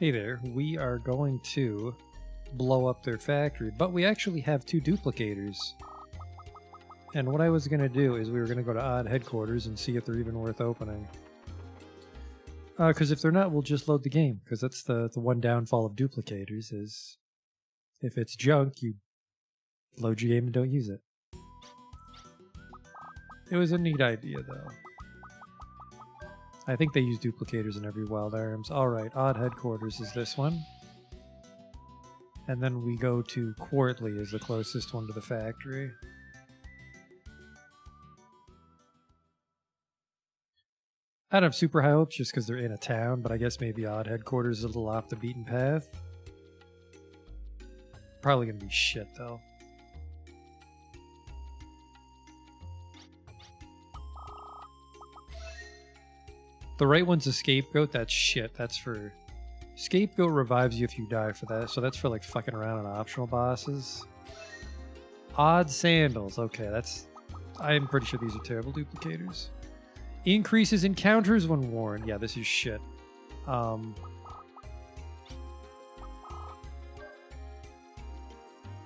Hey there, we are going to blow up their factory, but we actually have two duplicators. And what I was going to do is we were going to go to odd headquarters and see if they're even worth opening. Because if they're not, we'll just load the game, because that's the one downfall of duplicators is if it's junk, you load your game and don't use it. It was a neat idea, though. I think they use duplicators in every Wild Arms. Alright, odd headquarters is this one. And then we go to Quartley as the closest one to the factory. I don't have super high hopes just because they're in a town, but I guess maybe odd headquarters is a little off the beaten path. Probably gonna be shit, though. The right one's a scapegoat. That's shit. That's for... Scapegoat revives you if you die for that, so that's for like fucking around on optional bosses. Odd sandals. Okay, that's... I'm pretty sure these are terrible duplicators. Increases encounters when worn. Yeah, this is shit.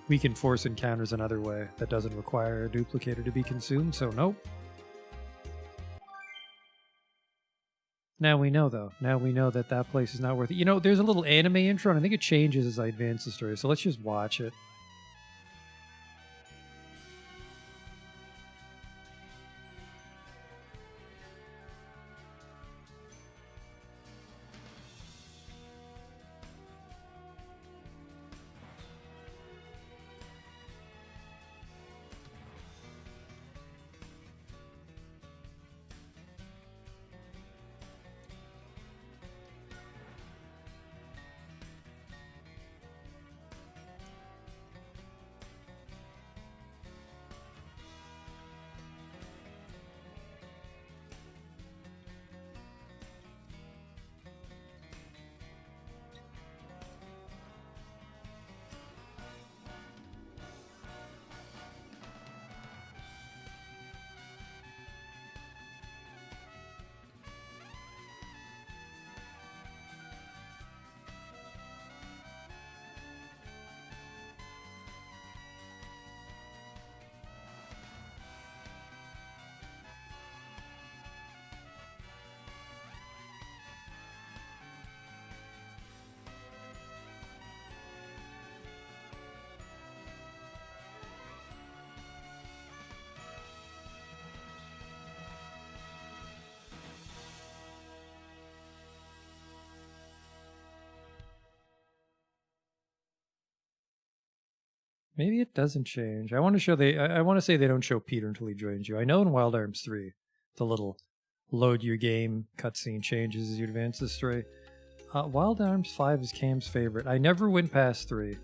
We can force encounters another way that doesn't require a duplicator to be consumed, so nope. Now we know, though. Now we know that that place is not worth it. You know, there's a little anime intro, and I think it changes as I advance the story, so let's just watch it. Maybe it doesn't change. I want to show I want to say they don't show Peter until he joins you. I know in Wild Arms 3, the little load your game cutscene changes as you advance the story. Wild Arms 5 is Cam's favorite. I never went past 3.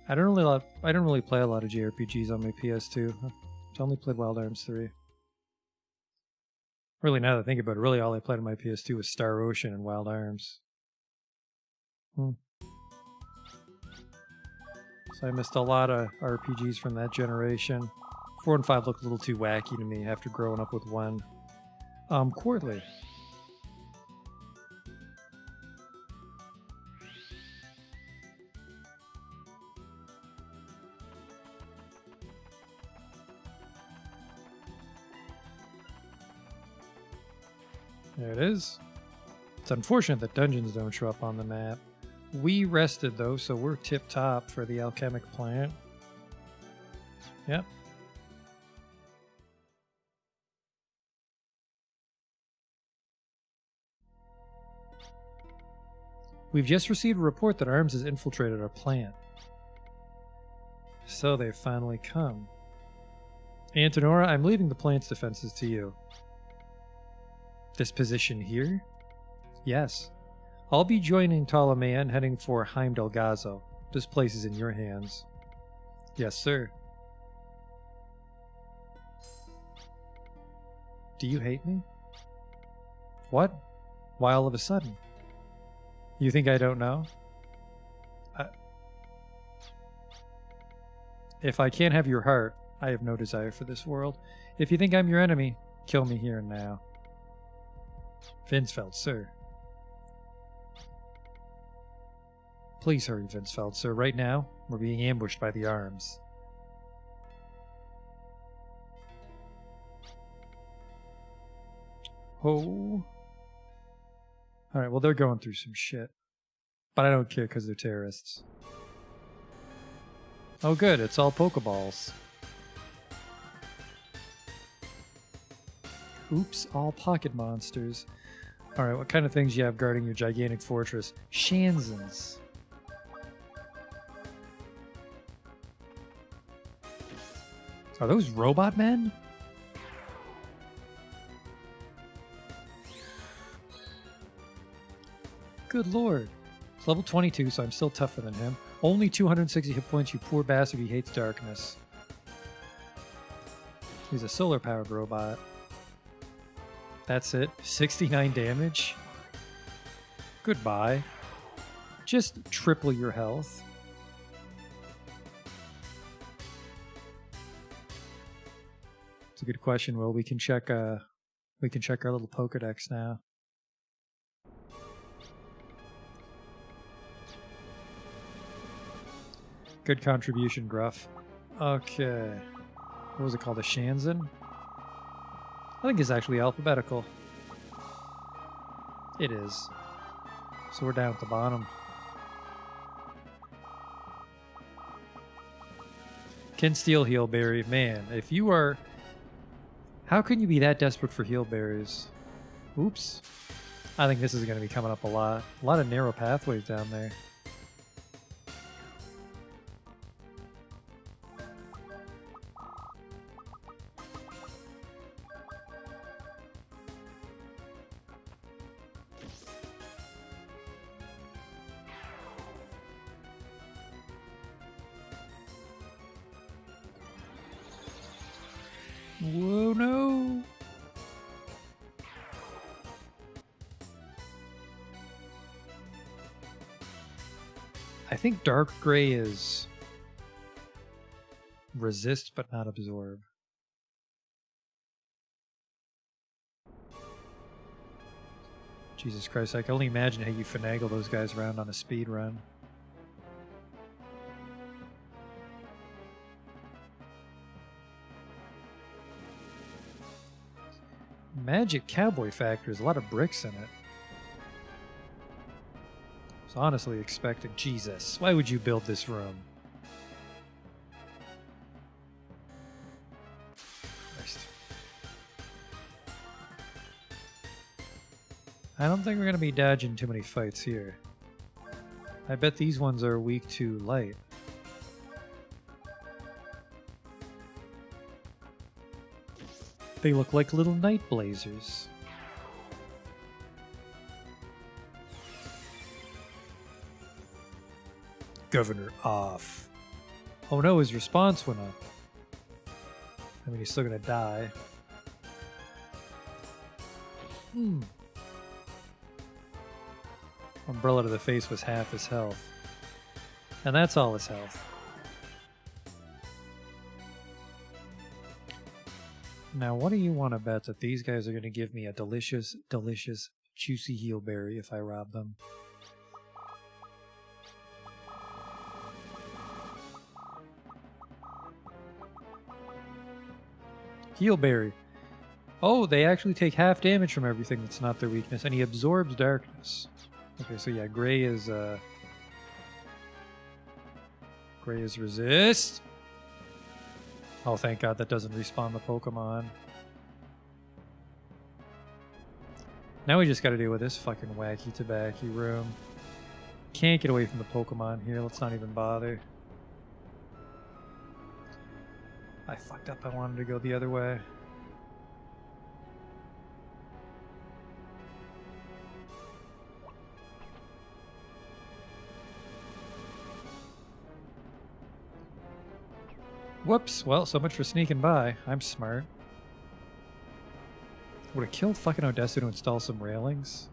I don't really play a lot of JRPGs on my PS2. I've only played Wild Arms 3. Really, now that I think about it, really all I played on my PS2 was Star Ocean and Wild Arms. So I missed a lot of RPGs from that generation. 4 and 5 look a little too wacky to me after growing up with 1. Quartley. There it is. It's unfortunate that dungeons don't show up on the map. We rested, though, so we're tip-top for the alchemic plant. Yep. We've just received a report that Arms has infiltrated our plant. So they've finally come. Antonora, I'm leaving the plant's defenses to you. This position here? Yes. I'll be joining Ptolemy and heading for Heimdall Gazo. This place is in your hands. Yes, sir. Do you hate me? What? Why all of a sudden? You think I don't know? If I can't have your heart, I have no desire for this world. If you think I'm your enemy, kill me here and now. Finsfeld, sir. Please hurry, Vince sir. Right now, we're being ambushed by the arms. Oh. Alright, well, they're going through some shit. But I don't care because they're terrorists. Oh, good. It's all Pokeballs. Oops, all pocket monsters. Alright, what kind of things you have guarding your gigantic fortress? Shanzens. Are those robot men? Good lord. It's level 22, so I'm still tougher than him. Only 260 hit points, you poor bastard. He hates darkness. He's a solar-powered robot. That's it. 69 damage? Goodbye. Just triple your health. It's a good question, Will. We can check our little Pokedex now. Good contribution, Gruff. Okay. What was it called? A Shanzan? I think it's actually alphabetical. It is. So we're down at the bottom. Can steal Healberry. Man, if you are... How can you be that desperate for Healberries? Oops. I think this is going to be coming up a lot. A lot of narrow pathways down there. Whoa, no! I think Dark Gray is resist but not absorb. Jesus Christ, I can only imagine how you finagle those guys around on a speed run. Magic Cowboy Factory, there's a lot of bricks in it. I was honestly expecting... Jesus, why would you build this room? Christ. I don't think we're going to be dodging too many fights here. I bet these ones are weak to light. They look like little night blazers. Governor off. Oh no, his response went up. I mean, he's still gonna die. Umbrella to the face was half his health. And that's all his health. Now, what do you want to bet that these guys are going to give me a delicious, delicious, juicy Healberry if I rob them? Healberry. Oh, they actually take half damage from everything that's not their weakness, and he absorbs darkness. Okay, so yeah, Gray is resist. Oh, thank God that doesn't respawn the Pokemon. Now we just gotta deal with this fucking wacky tobacco room. Can't get away from the Pokemon here, let's not even bother. I fucked up, I wanted to go the other way. Whoops, well, so much for sneaking by. I'm smart. Would it kill fucking Odessa to install some railings?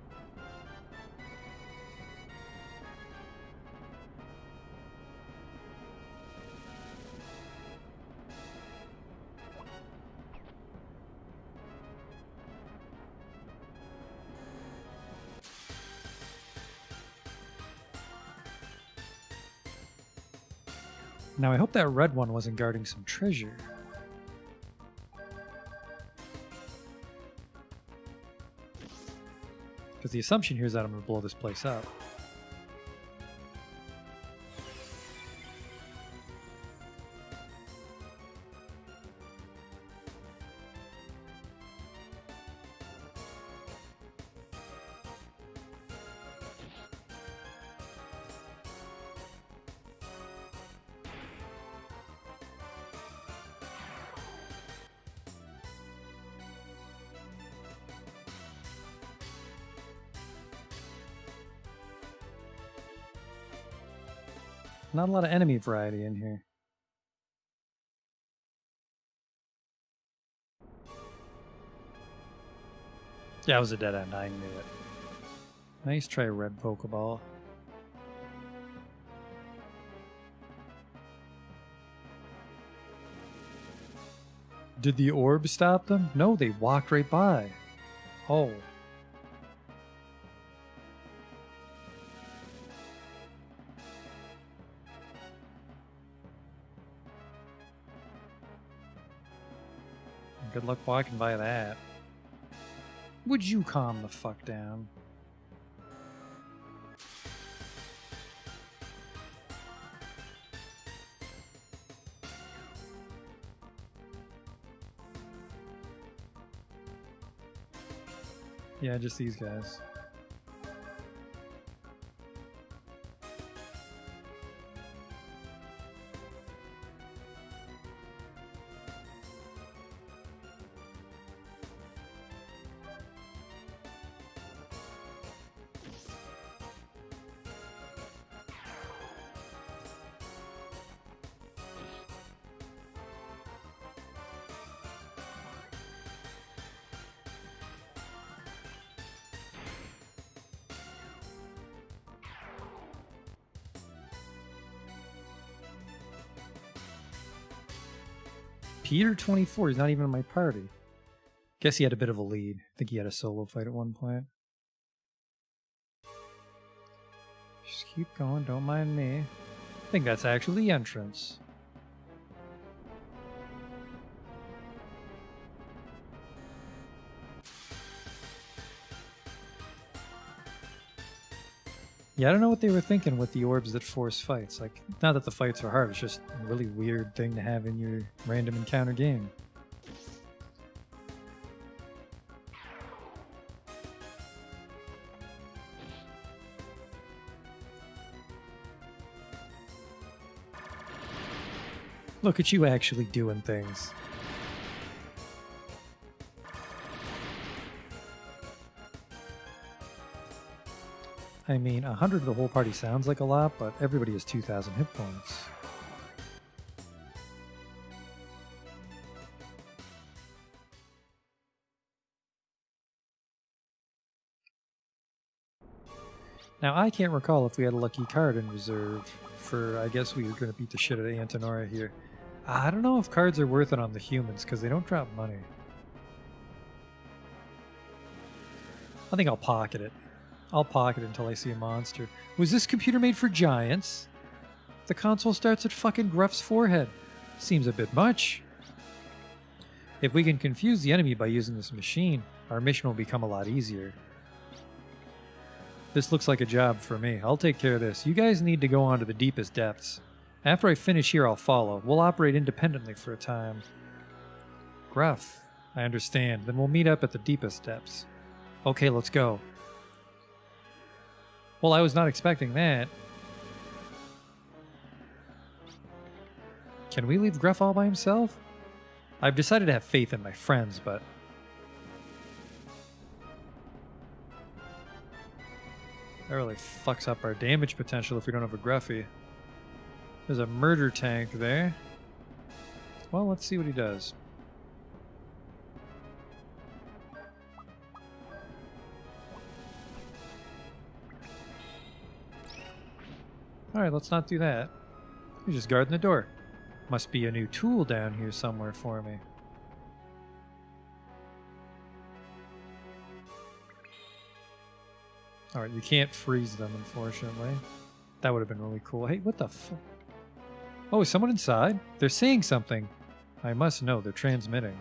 Now I hope that red one wasn't guarding some treasure. Because the assumption here is that I'm going to blow this place up. Not a lot of enemy variety in here. Yeah, it was a dead end. I knew it. Nice try, red Pokeball. Did the orb stop them? No, they walked right by. Oh. Good luck walking by that. Would you calm the fuck down? Yeah, just these guys. Peter 24, he's not even in my party. Guess he had a bit of a lead. I think he had a solo fight at one point. Just keep going, don't mind me. I think that's actually the entrance. Yeah, I don't know what they were thinking with the orbs that force fights. Like, not that the fights are hard, it's just a really weird thing to have in your random encounter game. Look at you actually doing things. I mean, 100 of the whole party sounds like a lot, but everybody has 2,000 hit points. Now, I can't recall if we had a lucky card in reserve for, I guess we were going to beat the shit out of Antinora here. I don't know if cards are worth it on the humans, because they don't drop money. I think I'll pocket it. I'll pocket it until I see a monster. Was this computer made for giants? The console starts at fucking Gruff's forehead. Seems a bit much. If we can confuse the enemy by using this machine, our mission will become a lot easier. This looks like a job for me. I'll take care of this. You guys need to go on to the deepest depths. After I finish here, I'll follow. We'll operate independently for a time. Gruff, I understand. Then we'll meet up at the deepest depths. Okay, let's go. Well, I was not expecting that. Can we leave Gruff all by himself? I've decided to have faith in my friends, but... that really fucks up our damage potential if we don't have a Gruffy. There's a murder tank there. Well, let's see what he does. Alright, let's not do that. He's just guarding the door. Must be a new tool down here somewhere for me. Alright, you can't freeze them, unfortunately. That would have been really cool. Hey, what the fuck? Oh, is someone inside? They're saying something. I must know. They're transmitting.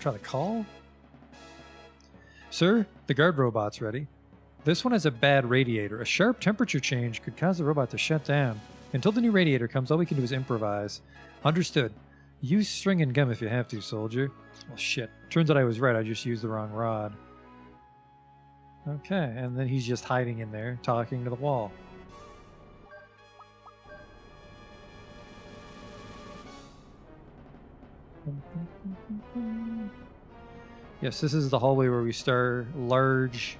Try to call? Sir, the guard robot's ready. This one has a bad radiator. A sharp temperature change could cause the robot to shut down. Until the new radiator comes, all we can do is improvise. Understood. Use string and gum if you have to, soldier. Well, shit. Turns out I was right. I just used the wrong rod. Okay, and then he's just hiding in there, talking to the wall. Yes, this is the hallway where we star large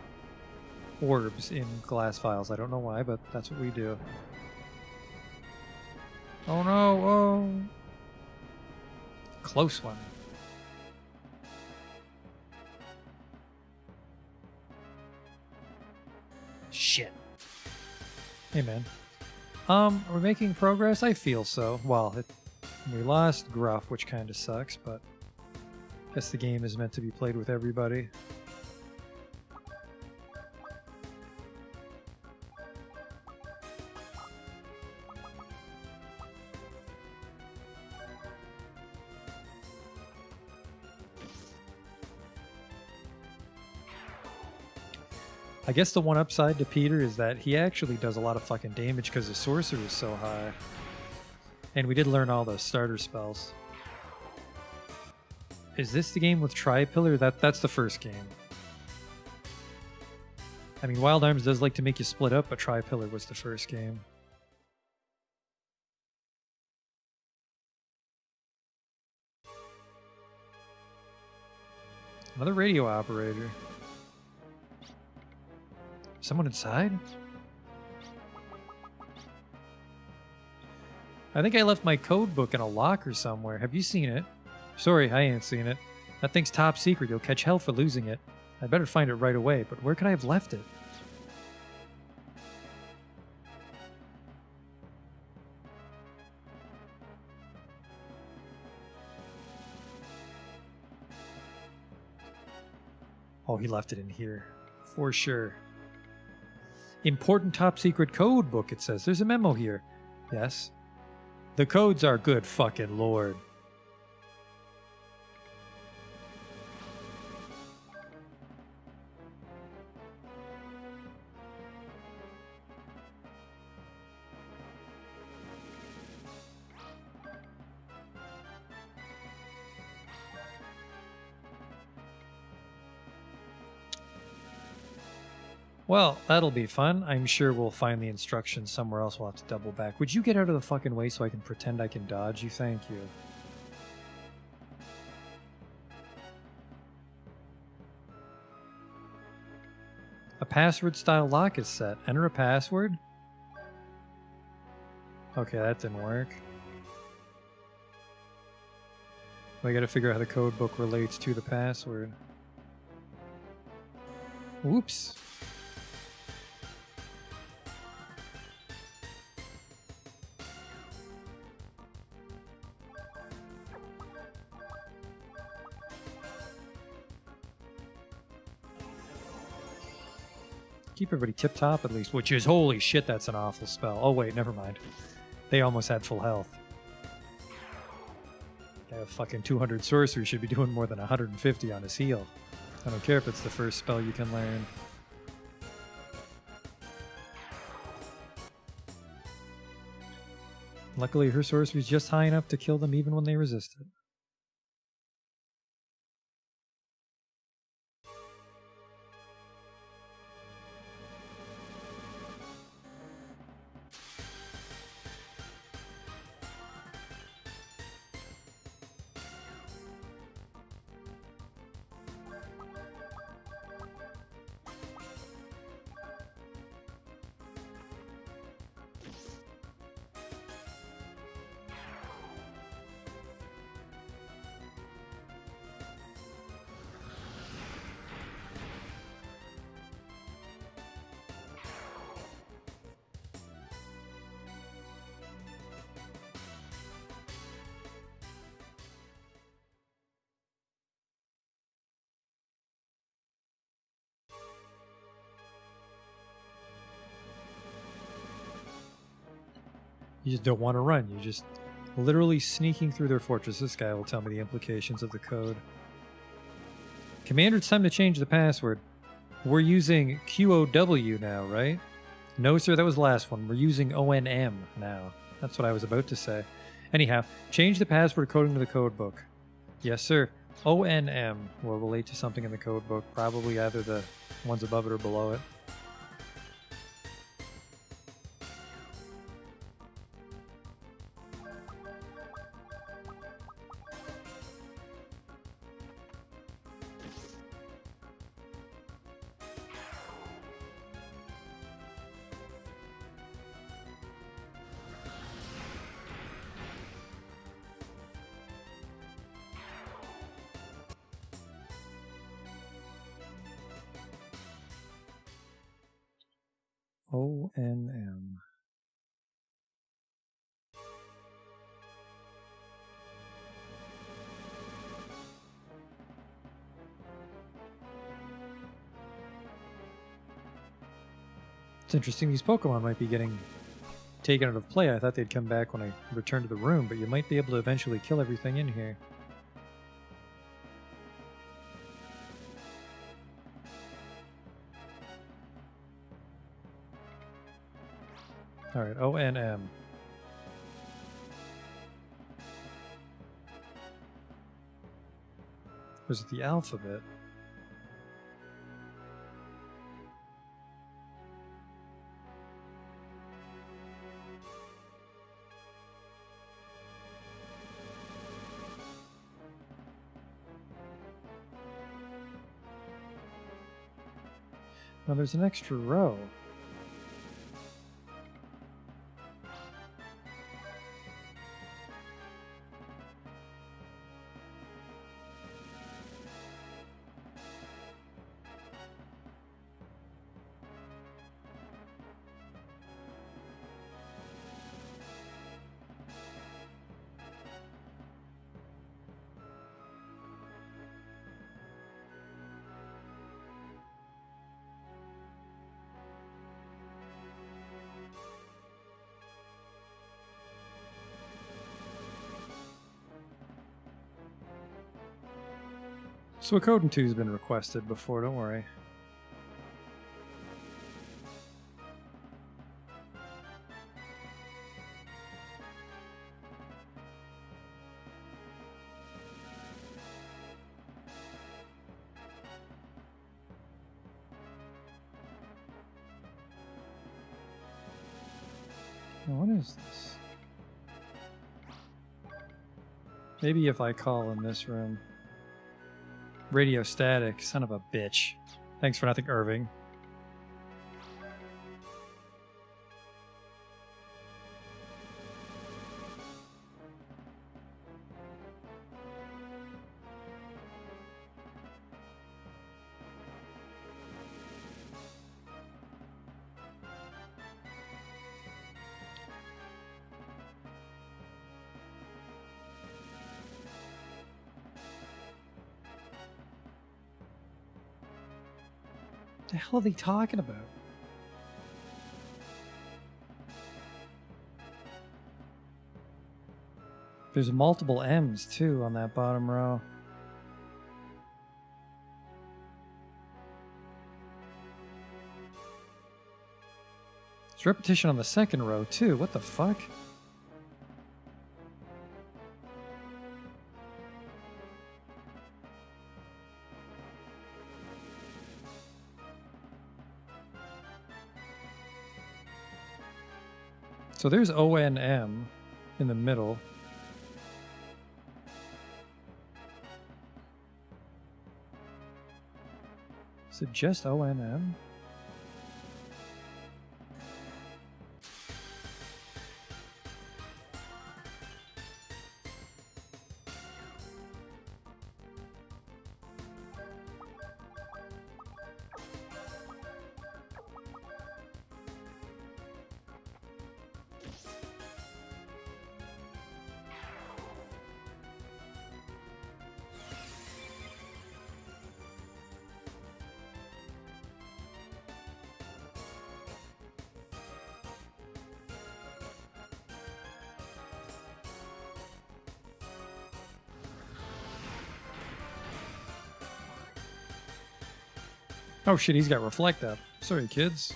orbs in glass files. I don't know why, but that's what we do. Oh no, oh. Close one. Shit. Hey, man. We're making progress? I feel so. Well, we lost Gruff, which kind of sucks, but I guess the game is meant to be played with everybody. I guess the one upside to Peter is that he actually does a lot of fucking damage because the sorcerer is so high. And we did learn all the starter spells. Is this the game with Tri-Pillar? That's the first game. I mean, Wild Arms does like to make you split up, but Tri-Pillar was the first game. Another radio operator. Someone inside? I think I left my code book in a locker somewhere. Have you seen it? Sorry, I ain't seen it. That thing's top secret. You'll catch hell for losing it. I'd better find it right away, but where could I have left it? Oh, he left it in here. For sure. Important top secret code book, it says. There's a memo here. Yes. The codes are good fucking lord. Well, that'll be fun. I'm sure we'll find the instructions somewhere else. We'll have to double back. Would you get out of the fucking way so I can pretend I can dodge you? Thank you. A password style lock is set. Enter a password? Okay, that didn't work. We gotta figure out how the code book relates to the password. Whoops. Keep everybody tip-top at least, which is, holy shit, that's an awful spell. Oh wait, never mind. They almost had full health. They have fucking 200 sorcery, should be doing more than 150 on his heal. I don't care if it's the first spell you can learn. Luckily, her sorcery is just high enough to kill them even when they resist it. You just don't want to run. You just literally sneaking through their fortress. This guy will tell me the implications of the code. Commander, it's time to change the password. We're using QOW now, right? No, sir, that was the last one. We're using ONM now. That's what I was about to say. Anyhow, change the password according to the code book. Yes, sir. ONM will relate to something in the code book, probably either the ones above it or below it. ONM. It's interesting these Pokemon might be getting taken out of play. I thought they'd come back when I returned to the room, but you might be able to eventually kill everything in here. Alright, ONM. Was it the alphabet? Now there's an extra row. So Suikoden 2 has been requested before, don't worry. Now, what is this? Maybe if I call in this room. Radio static, son of a bitch. Thanks for nothing, Irving. What the hell are they talking about? There's multiple M's too on that bottom row. There's repetition on the second row too. What the fuck? So there's ONM in the middle. Is it just ONM? Oh shit, he's got reflect up. Sorry, kids.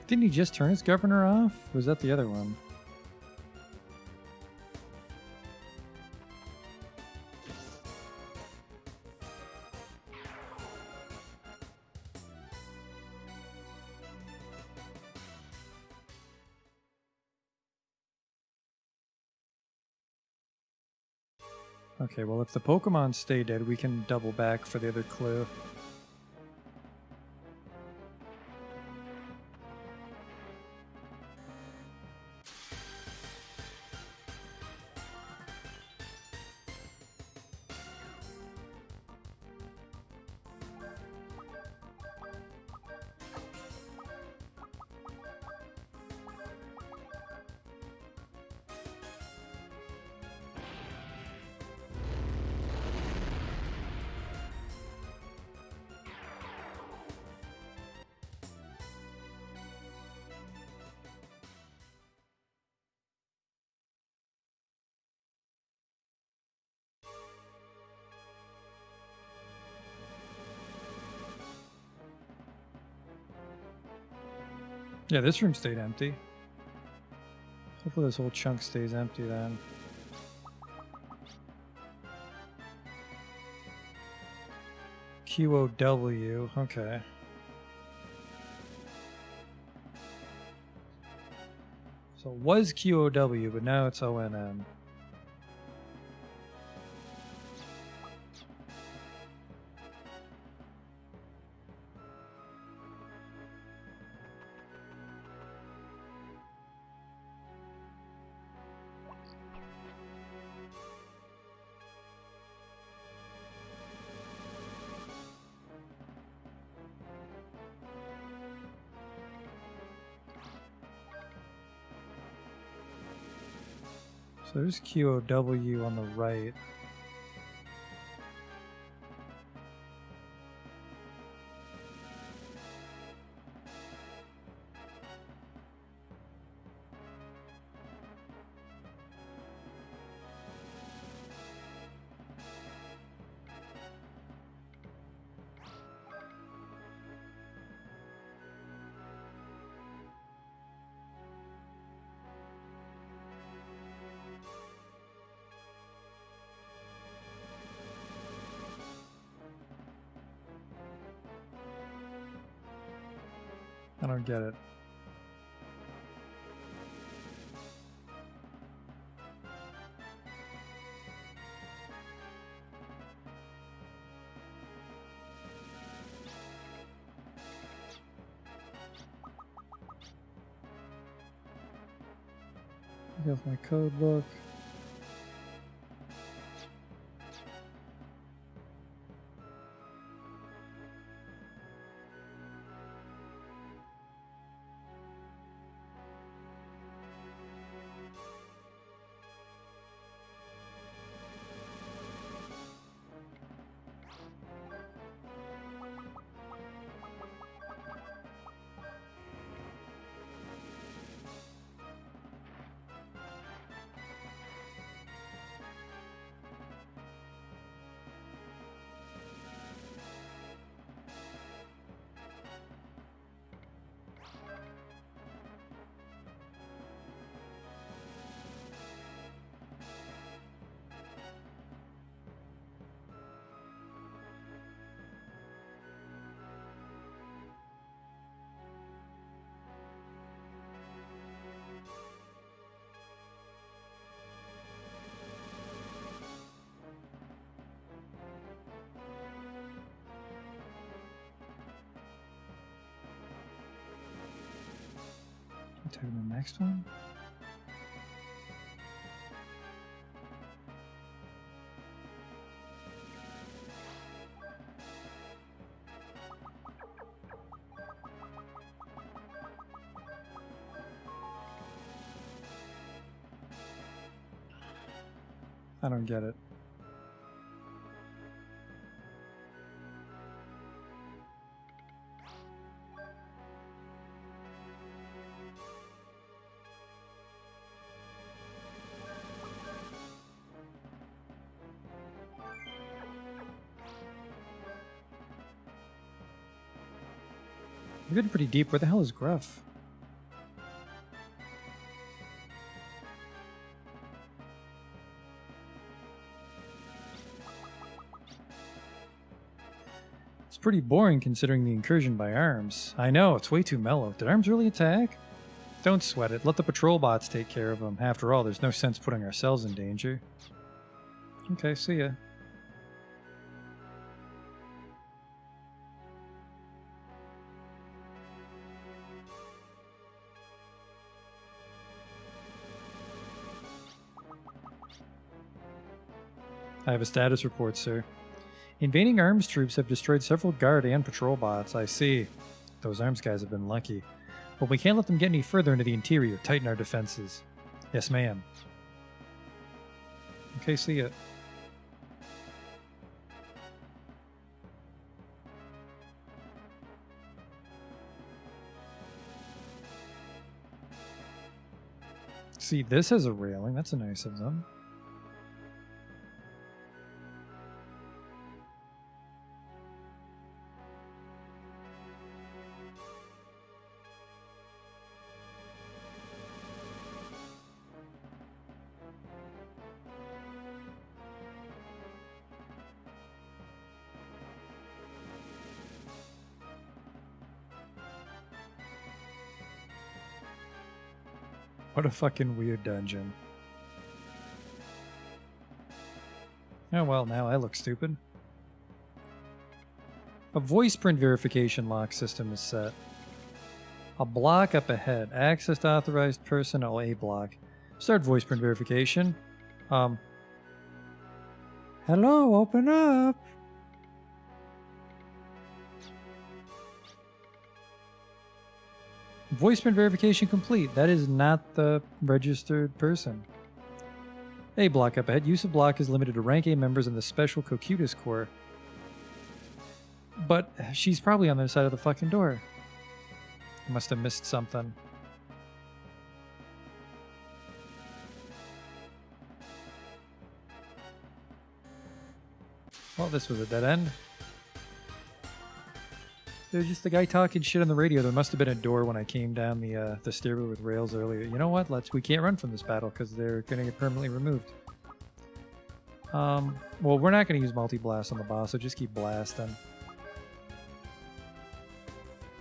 Didn't he just turn his governor off? Or was that the other one? Okay, well if the Pokemon stay dead, we can double back for the other clue. Yeah, this room stayed empty. Hopefully this whole chunk stays empty then. QOW, okay. So it was QOW, but now it's ONM. So there's QOW on the right. I don't get it. Get my code book. Take the next one. I don't get it. We're getting pretty deep. Where the hell is Gruff? It's pretty boring considering the incursion by Arms. I know, it's way too mellow. Did Arms really attack? Don't sweat it. Let the patrol bots take care of them. After all, there's no sense putting ourselves in danger. Okay, see ya. I have a status report, sir. Invading Arms troops have destroyed several guard and patrol bots. I see. Those Arms guys have been lucky. But we can't let them get any further into the interior. Tighten our defenses. Yes, ma'am. Okay, see ya. See, this has a railing. That's nice of them. What a fucking weird dungeon. Oh well, now I look stupid. A voice print verification lock system is set. A block up ahead. Access to authorized personnel A block. Start voice print verification. Hello, open up. Voice print verification complete. That is not the registered person. A block up ahead. Use of block is limited to rank A members in the Special Cocutus Corps. But she's probably on the other side of the fucking door. I must have missed something. Well, this was a dead end. There's just the guy talking shit on the radio. There must have been a door when I came down the stairway with rails earlier. You know what? We can't run from this battle because they're going to get permanently removed. Well, we're not going to use multi-blast on the boss, so just keep blasting.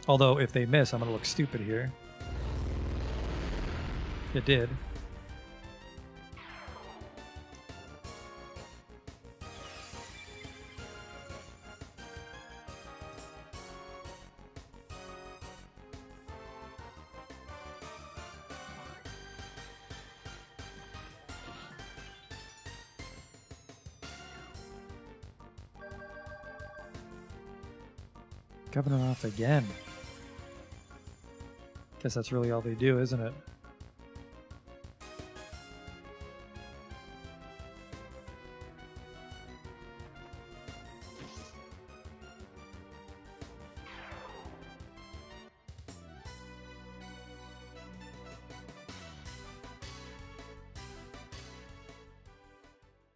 Although, if they miss, I'm going to look stupid here. It did. Governor off again. Guess that's really all they do, isn't it?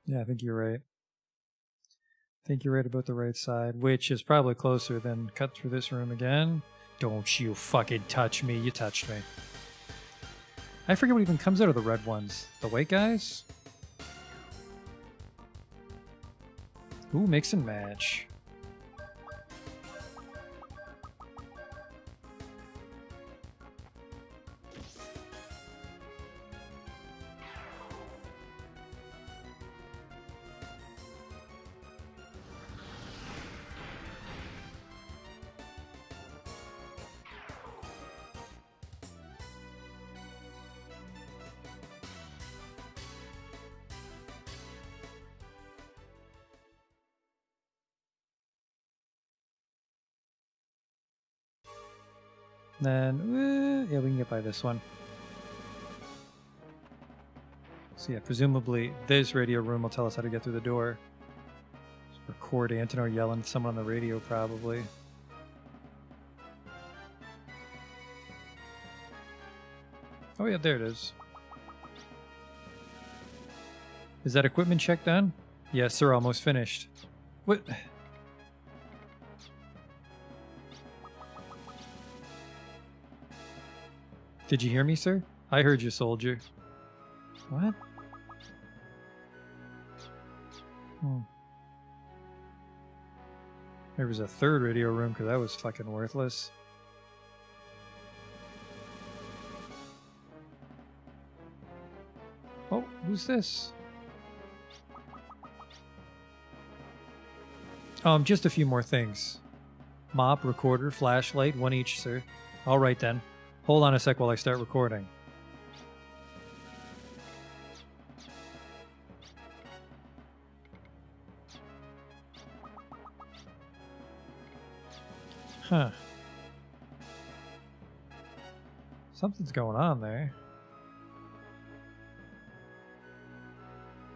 Yeah, I think you're right. I think you're right about the right side, which is probably closer than cut through this room again. Don't you fucking touch me. You touched me. I forget what even comes out of the red ones. The white guys? Ooh, mix and match. Then, yeah, we can get by this one. So yeah, presumably this radio room will tell us how to get through the door. Record Antenor yelling at someone on the radio, probably. Oh yeah, there it is. Is that equipment check done? Yes, sir, almost finished. What? Did you hear me, sir? I heard you, soldier. What? There was a third radio room because that was fucking worthless. Oh, who's this? Just a few more things. Mop, recorder, flashlight, one each, sir. All right then. Hold on a sec while I start recording. Huh. Something's going on there.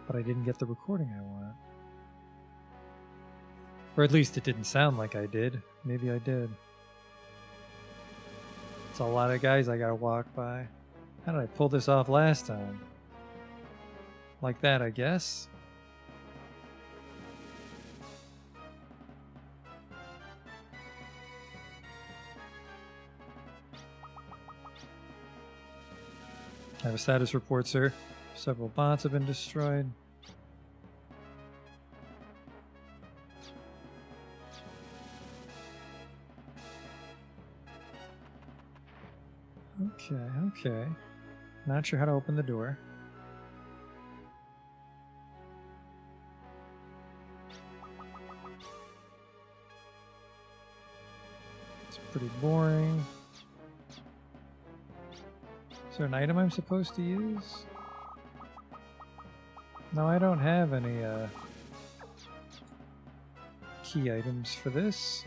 But I didn't get the recording I want. Or at least it didn't sound like I did. Maybe I did. It's a lot of guys I gotta walk by. How did I pull this off last time? Like that, I guess? I have a status report, sir. Several bots have been destroyed. Okay. Not sure how to open the door. It's pretty boring. Is there an item I'm supposed to use? No, I don't have any key items for this.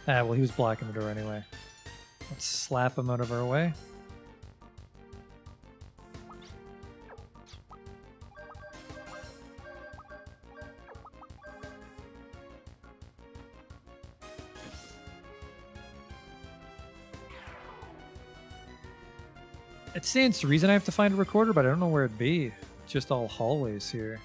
Ah, well, he was blocking the door anyway. Let's slap him out of our way. It stands to reason I have to find a recorder, but I don't know where it'd be. It's just all hallways here.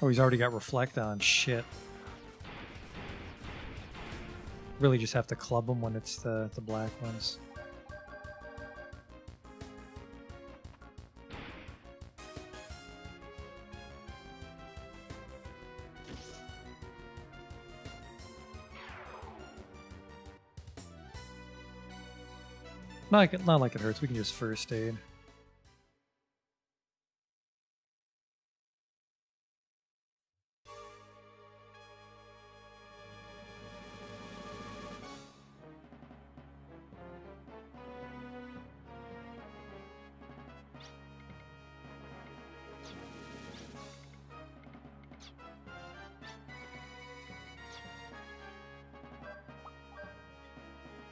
Oh, he's already got reflect on. Shit. Really just have to club him when it's the black ones. Not like it hurts. We can just first aid.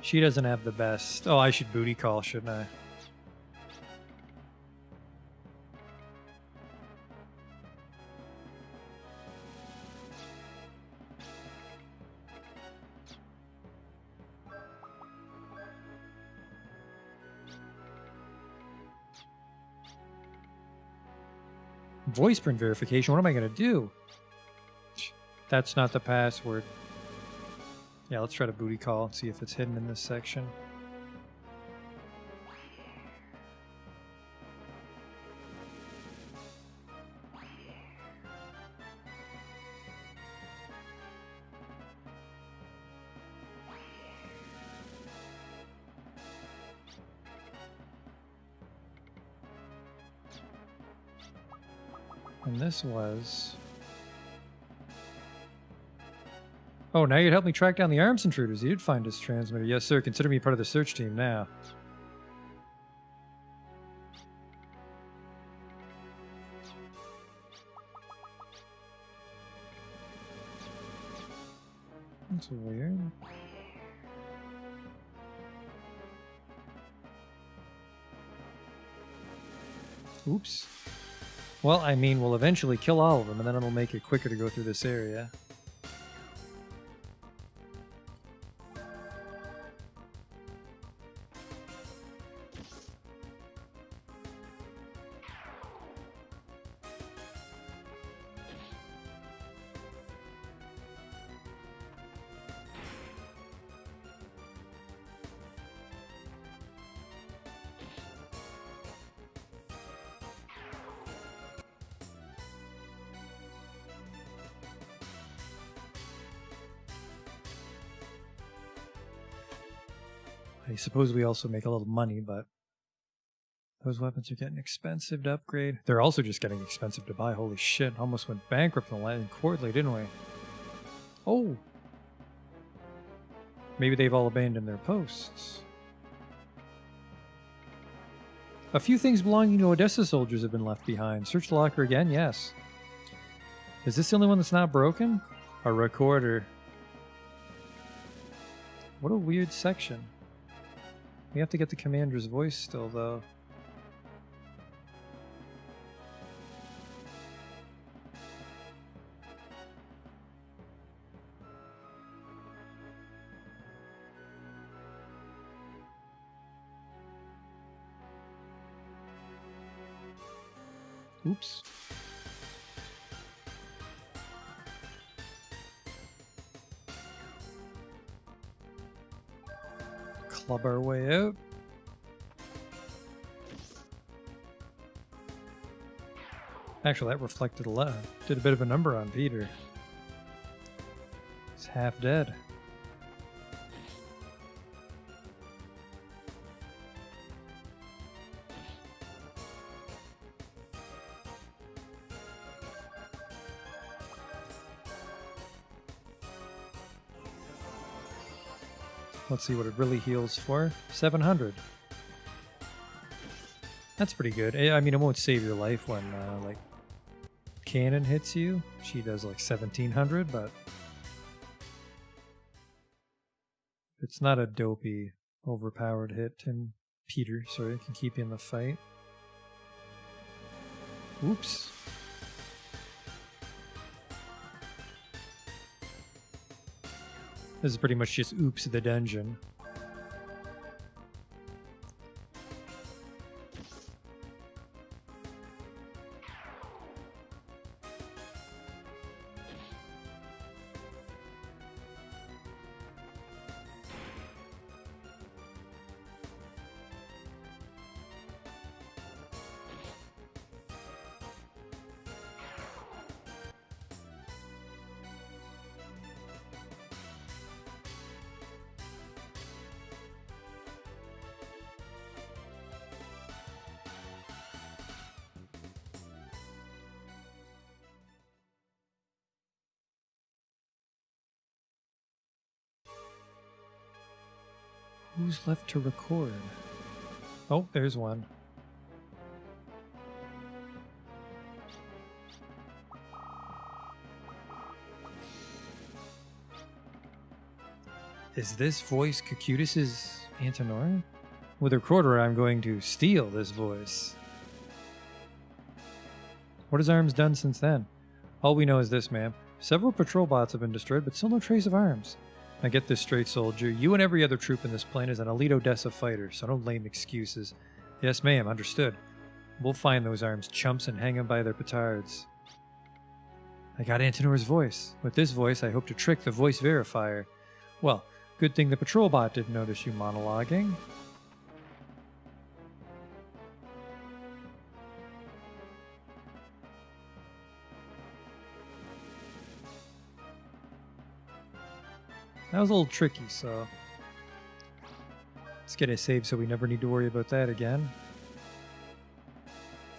She doesn't have the best. Oh, I should booty call, shouldn't I? Voice print verification. What am I going to do? That's not the password. Yeah, let's try to booty call and see if it's hidden in this section. And this was... Oh, now you'd help me track down the arms intruders. You did find his transmitter. Yes, sir. Consider me part of the search team now. That's weird. Oops. Well, I mean, we'll eventually kill all of them, and then it'll make it quicker to go through this area. I suppose we also make a little money, but those weapons are getting expensive to upgrade. They're also just getting expensive to buy. Holy shit, almost went bankrupt in Quarterly, didn't we? Oh! Maybe they've all abandoned their posts. A few things belonging to Odessa soldiers have been left behind. Search the locker again? Yes. Is this the only one that's not broken? A recorder. What a weird section. We have to get the commander's voice still, though. Oops. Club our way out. Actually, that reflected a lot. Did a bit of a number on Peter. He's half dead. Let's see what it really heals for. 700. That's pretty good. I mean, it won't save your life when, like, cannon hits you. She does, like, 1700, but it's not a dopey, overpowered hit. And Peter, sorry, can keep you in the fight. Oops. This is pretty much just oops the dungeon. Who's left to record? Oh, there's one. Is this voice Cocytus's Antinora? With a recorder, I'm going to steal this voice. What has ARMS done since then? All we know is this, ma'am. Several patrol bots have been destroyed, but still no trace of ARMS. Now get this straight, soldier. You and every other troop in this plane is an elite Odessa fighter, so no lame excuses. Yes, ma'am, understood. We'll find those ARMS chumps and hang them by their petards. I got Antinora's voice. With this voice, I hope to trick the voice verifier. Well, good thing the patrol bot didn't notice you monologuing. That was a little tricky, so let's get a save so we never need to worry about that again.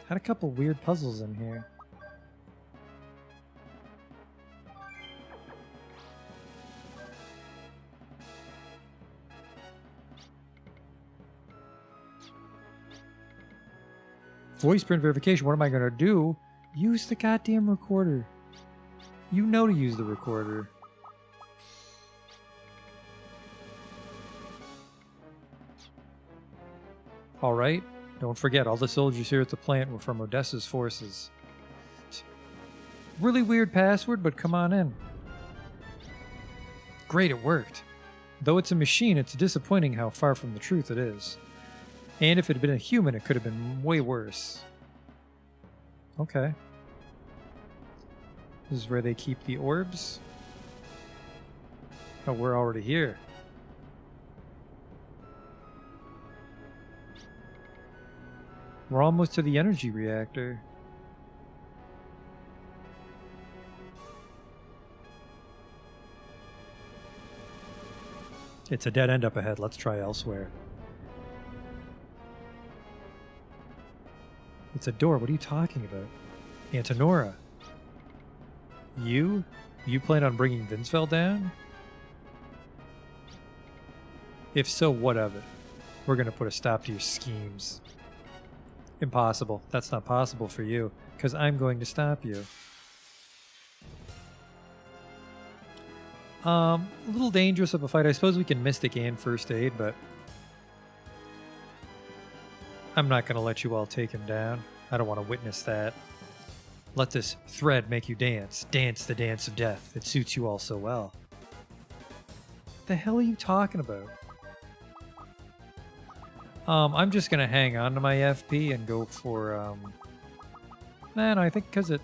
Had a couple weird puzzles in here. Voice print verification, what am I going to do? Use the goddamn recorder. You know to use the recorder. Alright, don't forget, all the soldiers here at the plant were from Odessa's forces. Really weird password, but come on in. Great, it worked. Though it's a machine, it's disappointing how far from the truth it is. And if it had been a human, it could have been way worse. Okay. This is where they keep the orbs. Oh, we're already here. We're almost to the energy reactor. It's a dead end up ahead. Let's try elsewhere. It's a door. What are you talking about? Antonora. You? You plan on bringing Vinsfeld down? If so, what of it? We're going to put a stop to your schemes. Impossible. That's not possible for you, because I'm going to stop you. A little dangerous of a fight. I suppose we can Mystic and First Aid, but I'm not going to let you all take him down. I don't want to witness that. Let this thread make you dance. Dance the dance of death. It suits you all so well. The hell are you talking about? I'm just going to hang on to my FP and go for, no, I think because it...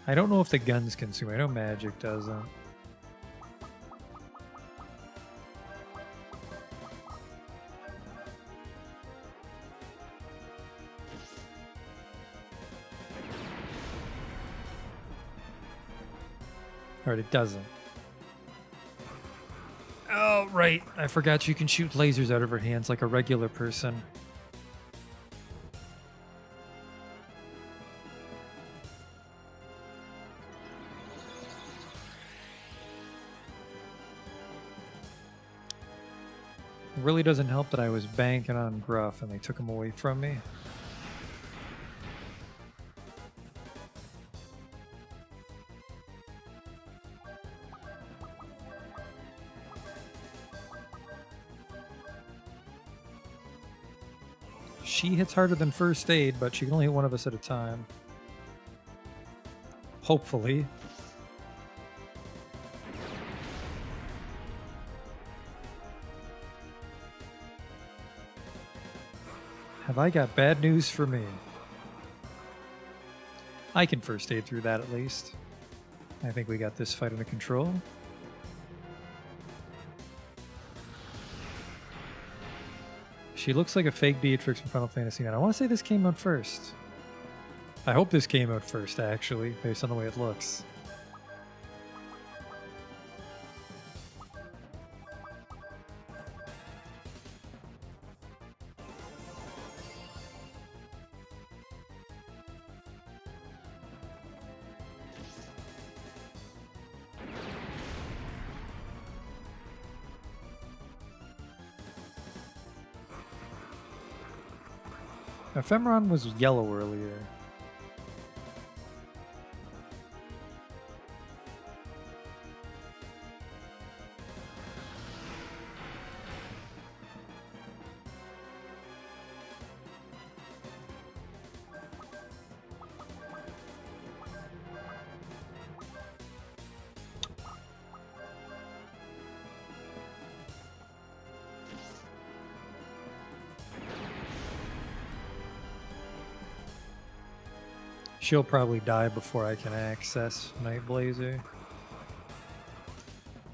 I don't know if the guns consume. I know magic doesn't. Alright, it doesn't. Oh, right. I forgot you can shoot lasers out of her hands like a regular person. It really doesn't help that I was banking on Gruff and they took him away from me. She hits harder than First Aid, but she can only hit one of us at a time. Hopefully. Have I got bad news for me? I can First Aid through that at least. I think we got this fight under control. She looks like a fake Beatrix from Final Fantasy IX. I want to say this came out first. I hope this came out first, actually, based on the way it looks. Ephemeron was yellow earlier. She'll probably die before I can access Nightblazer.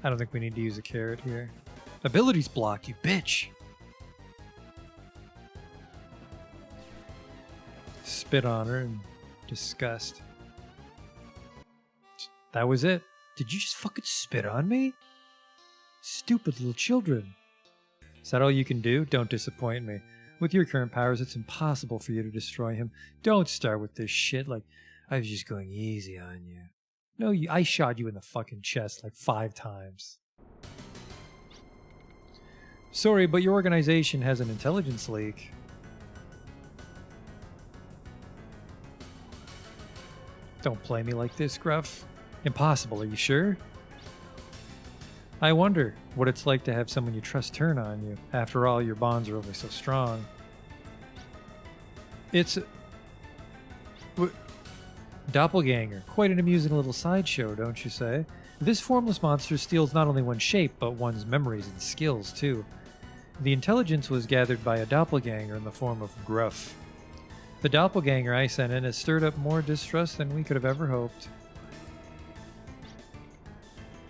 I don't think we need to use a carrot here. Abilities blocked, you bitch! Spit on her in disgust. That was it. Did you just fucking spit on me? Stupid little children. Is that all you can do? Don't disappoint me. With your current powers, it's impossible for you to destroy him. Don't start with this shit like I was just going easy on you. No, I shot you in the fucking chest like 5 times. Sorry, but your organization has an intelligence leak. Don't play me like this, Gruff. Impossible, are you sure? I wonder what it's like to have someone you trust turn on you. After all, your bonds are only so strong. It's... Doppelganger, quite an amusing little sideshow, don't you say? This formless monster steals not only one's shape, but one's memories and skills, too. The intelligence was gathered by a doppelganger in the form of Gruff. The doppelganger I sent in has stirred up more distrust than we could have ever hoped.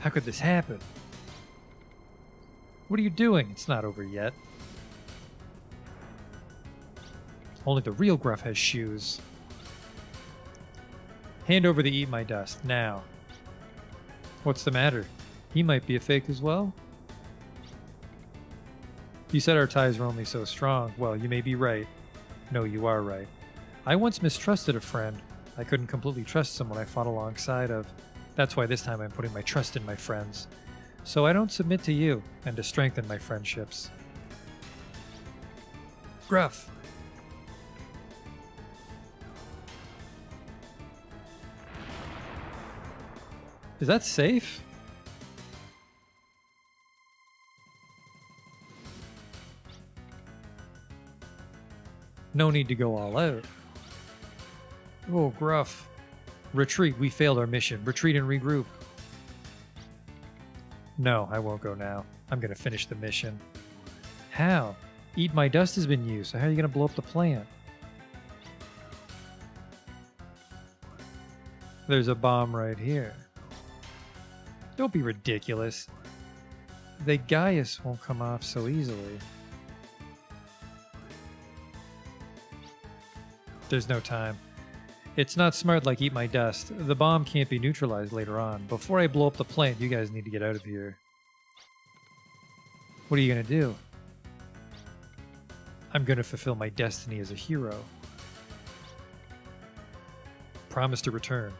How could this happen? What are you doing? It's not over yet. Only the real Gruff has shoes. Hand over the Eat My Dust, now. What's the matter? He might be a fake as well? You said our ties were only so strong. Well, you may be right. No, you are right. I once mistrusted a friend. I couldn't completely trust someone I fought alongside of. That's why this time I'm putting my trust in my friends. So I don't submit to you, and to strengthen my friendships. Gruff! Is that safe? No need to go all out. Oh, Gruff. Retreat, we failed our mission. Retreat and regroup. No, I won't go now. I'm gonna finish the mission. How? Eat My Dust has been used, so how are you gonna blow up the plant? There's a bomb right here. Don't be ridiculous. The Gaius won't come off so easily. There's no time. It's not smart like Eat My Dust. The bomb can't be neutralized later on. Before I blow up the plant, you guys need to get out of here. What are you gonna do? I'm gonna fulfill my destiny as a hero. Promise to return.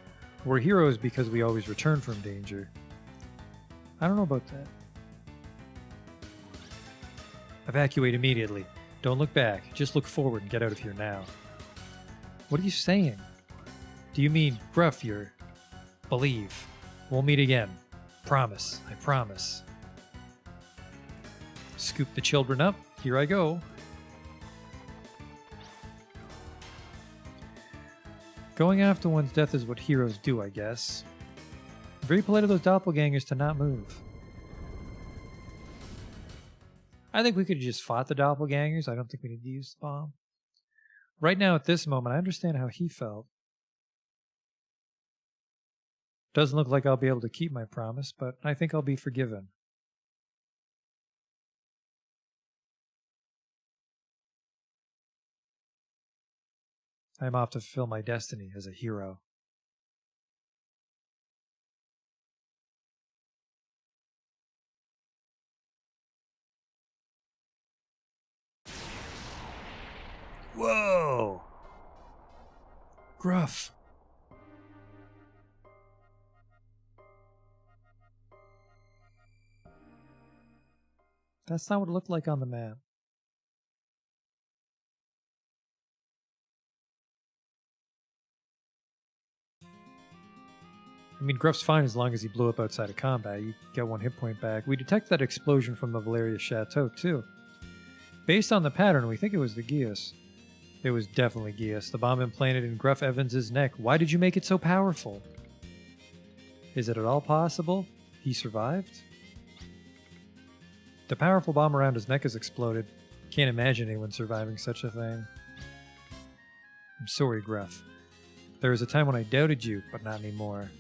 We're heroes because we always return from danger. I don't know about that. Evacuate immediately. Don't look back. Just look forward and get out of here now. What are you saying? Do you mean, Gruff, you're... Believe. We'll meet again. Promise. I promise. Scoop the children up. Here I go. Going after one's death is what heroes do, I guess. Very polite of those doppelgangers to not move. I think we could have just fought the doppelgangers. I don't think we need to use the bomb. Right now, at this moment, I understand how he felt. Doesn't look like I'll be able to keep my promise, but I think I'll be forgiven. I'm off to fulfill my destiny as a hero. Whoa! Gruff. That's not what it looked like on the map. I mean, Gruff's fine as long as he blew up outside of combat. You get 1 hit point back. We detect that explosion from the Valeria Chateau, too. Based on the pattern, we think it was the Geas. It was definitely Geas. The bomb implanted in Gruff Evans' neck. Why did you make it so powerful? Is it at all possible he survived? The powerful bomb around his neck has exploded. Can't imagine anyone surviving such a thing. I'm sorry, Gruff. There was a time when I doubted you, but not anymore.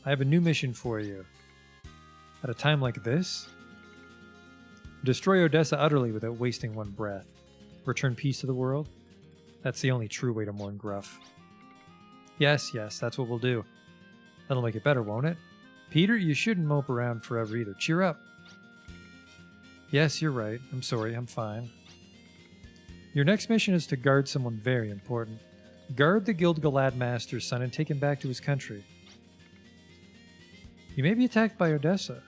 I have a new mission for you. At a time like this, destroy Odessa utterly without wasting one breath. Return peace to the world. That's the only true way to mourn Gruff. Yes, that's what we'll do. That'll make it better, won't it? Peter, you shouldn't mope around forever either. Cheer up. Yes, you're right. I'm sorry, I'm fine. Your next mission is to guard someone very important. Guard the Gil-galad Master's son and take him back to his country. You may be attacked by Odessa.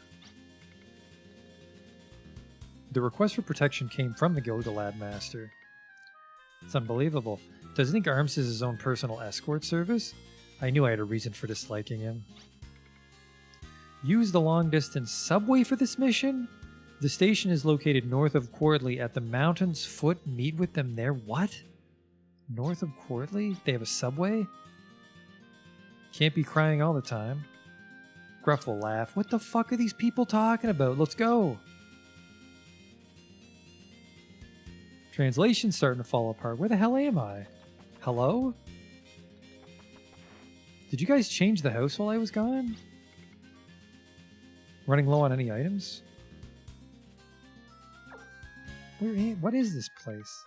The request for protection came from the Gil-galad Master. It's unbelievable. Does he think Arms is his own personal escort service? I knew I had a reason for disliking him. Use the long-distance subway for this mission? The station is located north of Quartley at the mountain's foot. Meet with them there. What? North of Quartley? They have a subway? Can't be crying all the time. Gruff will laugh. What the fuck are these people talking about? Let's go. Translation's starting to fall apart. Where the hell am I? Hello? Did you guys change the house while I was gone? Running low on any items? What is this place?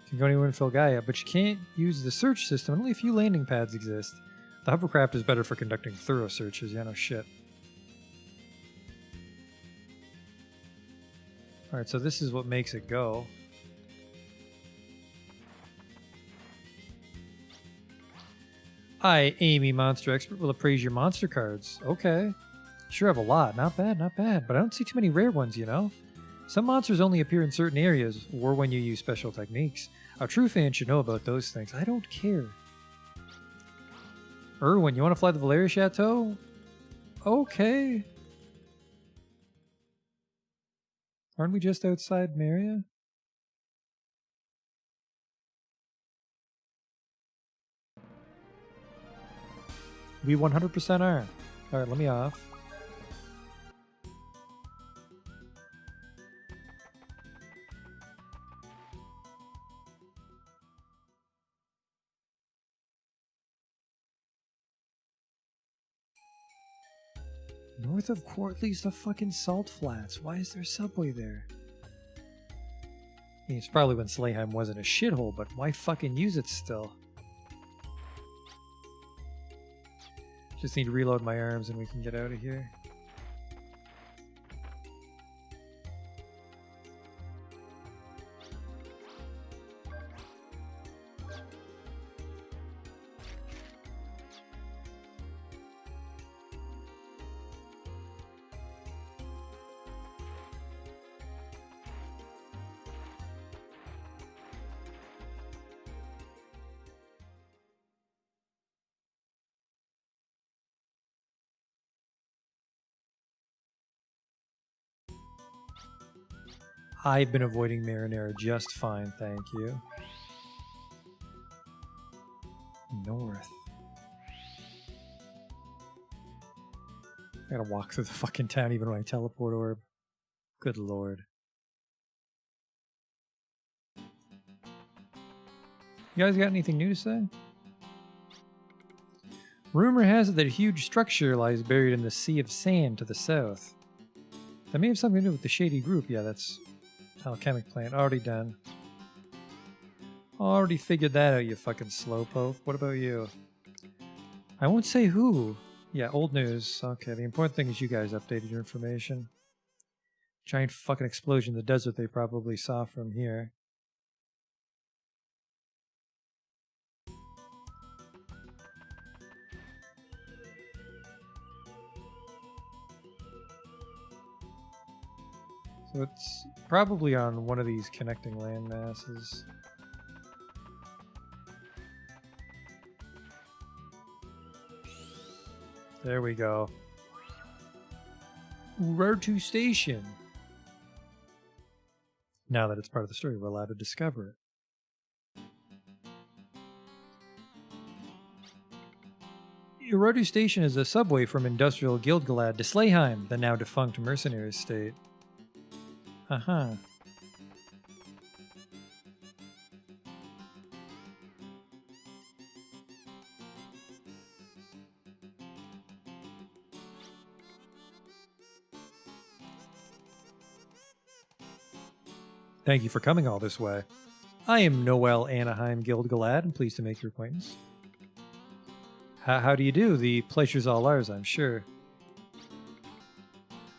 You can go anywhere in Filgaia, but you can't use the search system. Only a few landing pads exist. The hovercraft is better for conducting thorough searches. Yeah, no shit. Alright, so this is what makes it go. I, Amy, Monster Expert, will appraise your monster cards. Okay. Sure have a lot. Not bad, not bad. But I don't see too many rare ones, you know? Some monsters only appear in certain areas, or when you use special techniques. A true fan should know about those things. I don't care. Erwin, you want to fly the Valeria Chateau? Okay. Aren't we just outside Maria? We 100% are. Alright, let me off. North of Quartley's the fucking Salt Flats. Why is there a subway there? I mean, it's probably when Slayheim wasn't a shithole, but why fucking use it still? Just need to reload my arms and we can get out of here. I've been avoiding Marinara just fine, thank you. North. I gotta walk through the fucking town even when I teleport orb. Good lord. You guys got anything new to say? Rumor has it that a huge structure lies buried in the Sea of Sand to the south. That may have something to do with the Shady Group. Yeah, that's alchemic plant. Already done. Already figured that out, you fucking slowpoke. What about you? I won't say who. Yeah, old news. Okay, the important thing is you guys updated your information. Giant fucking explosion in the desert they probably saw from here. So it's probably on one of these connecting land masses. There we go. Urartu Station. Now that it's part of the story, we're allowed to discover it. Urartu Station is a subway from Industrial Gilgalad to Slayheim, the now defunct mercenary state. Uh-huh. Thank you for coming all this way. I am Noel Anaheim Gilgalad, and pleased to make your acquaintance. How do you do? The pleasure's all ours, I'm sure.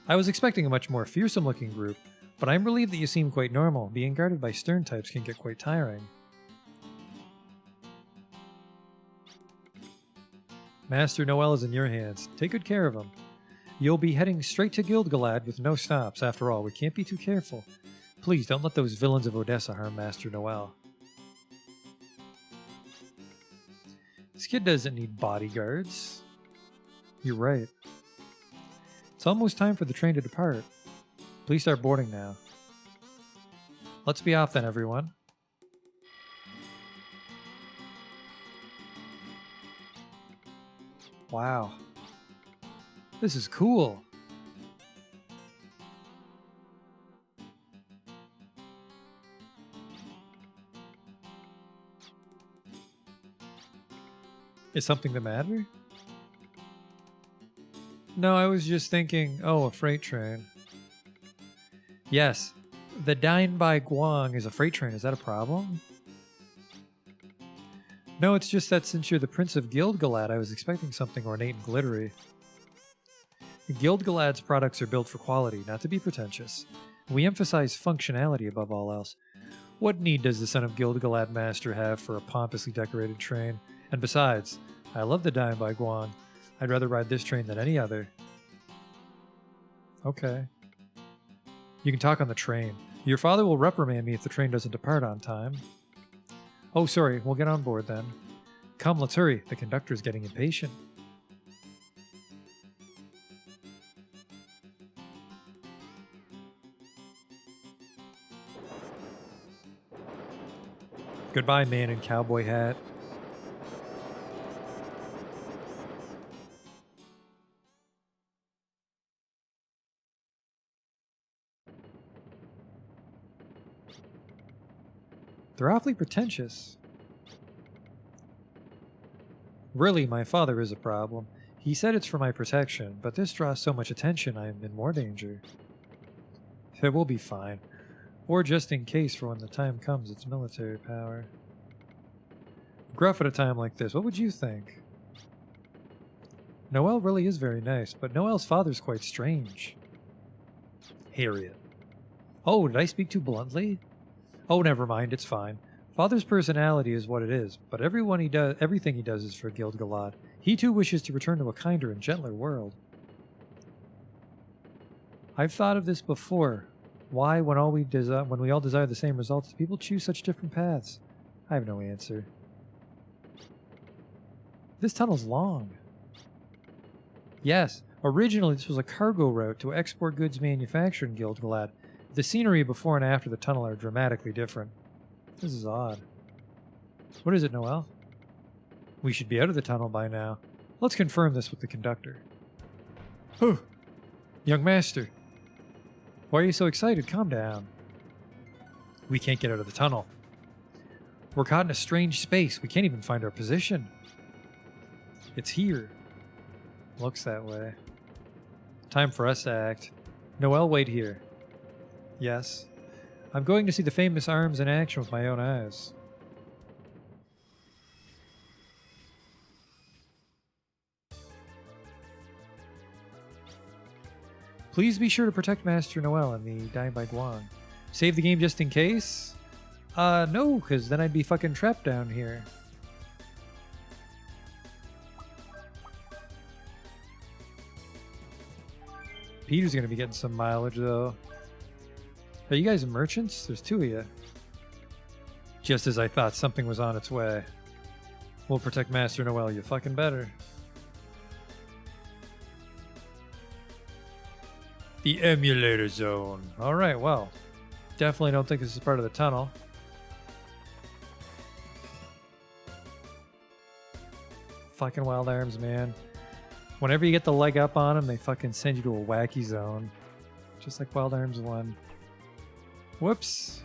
I was expecting a much more fearsome-looking group, but I'm relieved that you seem quite normal. Being guarded by stern types can get quite tiring. Master Noel is in your hands. Take good care of him. You'll be heading straight to Gilgalad with no stops. After all, we can't be too careful. Please don't let those villains of Odessa harm Master Noel. This kid doesn't need bodyguards. You're right. It's almost time for the train to depart. Please start boarding now. Let's be off then, everyone. Wow. This is cool. Is something the matter? No, I was just thinking, oh, a freight train. Yes, the Dine by Guang is a freight train. Is that a problem? No, it's just that since you're the Prince of Guild-Galad, I was expecting something ornate and glittery. Guild-Galad's products are built for quality, not to be pretentious. We emphasize functionality above all else. What need does the son of Guild-Galad Master have for a pompously decorated train? And besides, I love the Dime by Guang. I'd rather ride this train than any other. Okay. You can talk on the train. Your father will reprimand me if the train doesn't depart on time. Oh, sorry, we'll get on board then. Come, let's hurry. The conductor's getting impatient. Goodbye, man in cowboy hat. They're awfully pretentious. Really, my father is a problem. He said it's for my protection, but this draws so much attention I am in more danger. It will be fine. Or just in case for when the time comes, it's military power. Gruff at a time like this, what would you think? Noel really is very nice, but Noel's father's quite strange. Harriet. Oh, did I speak too bluntly? Oh, never mind, it's fine. Father's personality is what it is, but everything he does is for Guild-Galad. He too wishes to return to a kinder and gentler world. I've thought of this before. Why, when we all desire the same results, do people choose such different paths? I have no answer. This tunnel's long. Yes, originally this was a cargo route to export goods manufactured in Guild-Galad. The scenery before and after the tunnel are dramatically different. This is odd. What is it, Noel? We should be out of the tunnel by now. Let's confirm this with the conductor. Whew! Young master. Why are you so excited? Calm down. We can't get out of the tunnel. We're caught in a strange space. We can't even find our position. It's here. Looks that way. Time for us to act. Noel, wait here. Yes. I'm going to see the famous arms in action with my own eyes. Please be sure to protect Master Noel and the Dime by Guang. Save the game just in case? No, because then I'd be fucking trapped down here. Peter's gonna be getting some mileage, though. Are you guys merchants? There's two of you. Just as I thought, something was on its way. We'll protect Master Noel, you fucking better. The emulator zone. Alright, well. Definitely don't think this is part of the tunnel. Fucking Wild Arms, man. Whenever you get the leg up on them, they fucking send you to a wacky zone. Just like Wild Arms 1. Whoops.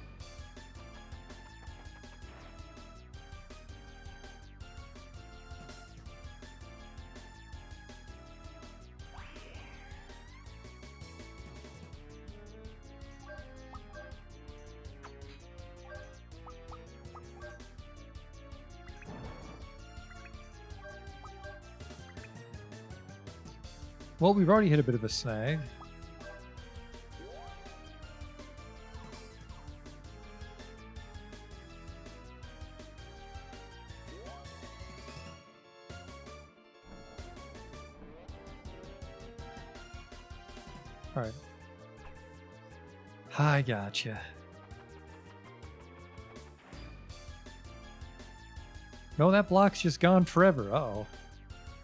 Well, we've already hit a bit of a snag. Alright. I gotcha. No, that block's just gone forever. Uh-oh.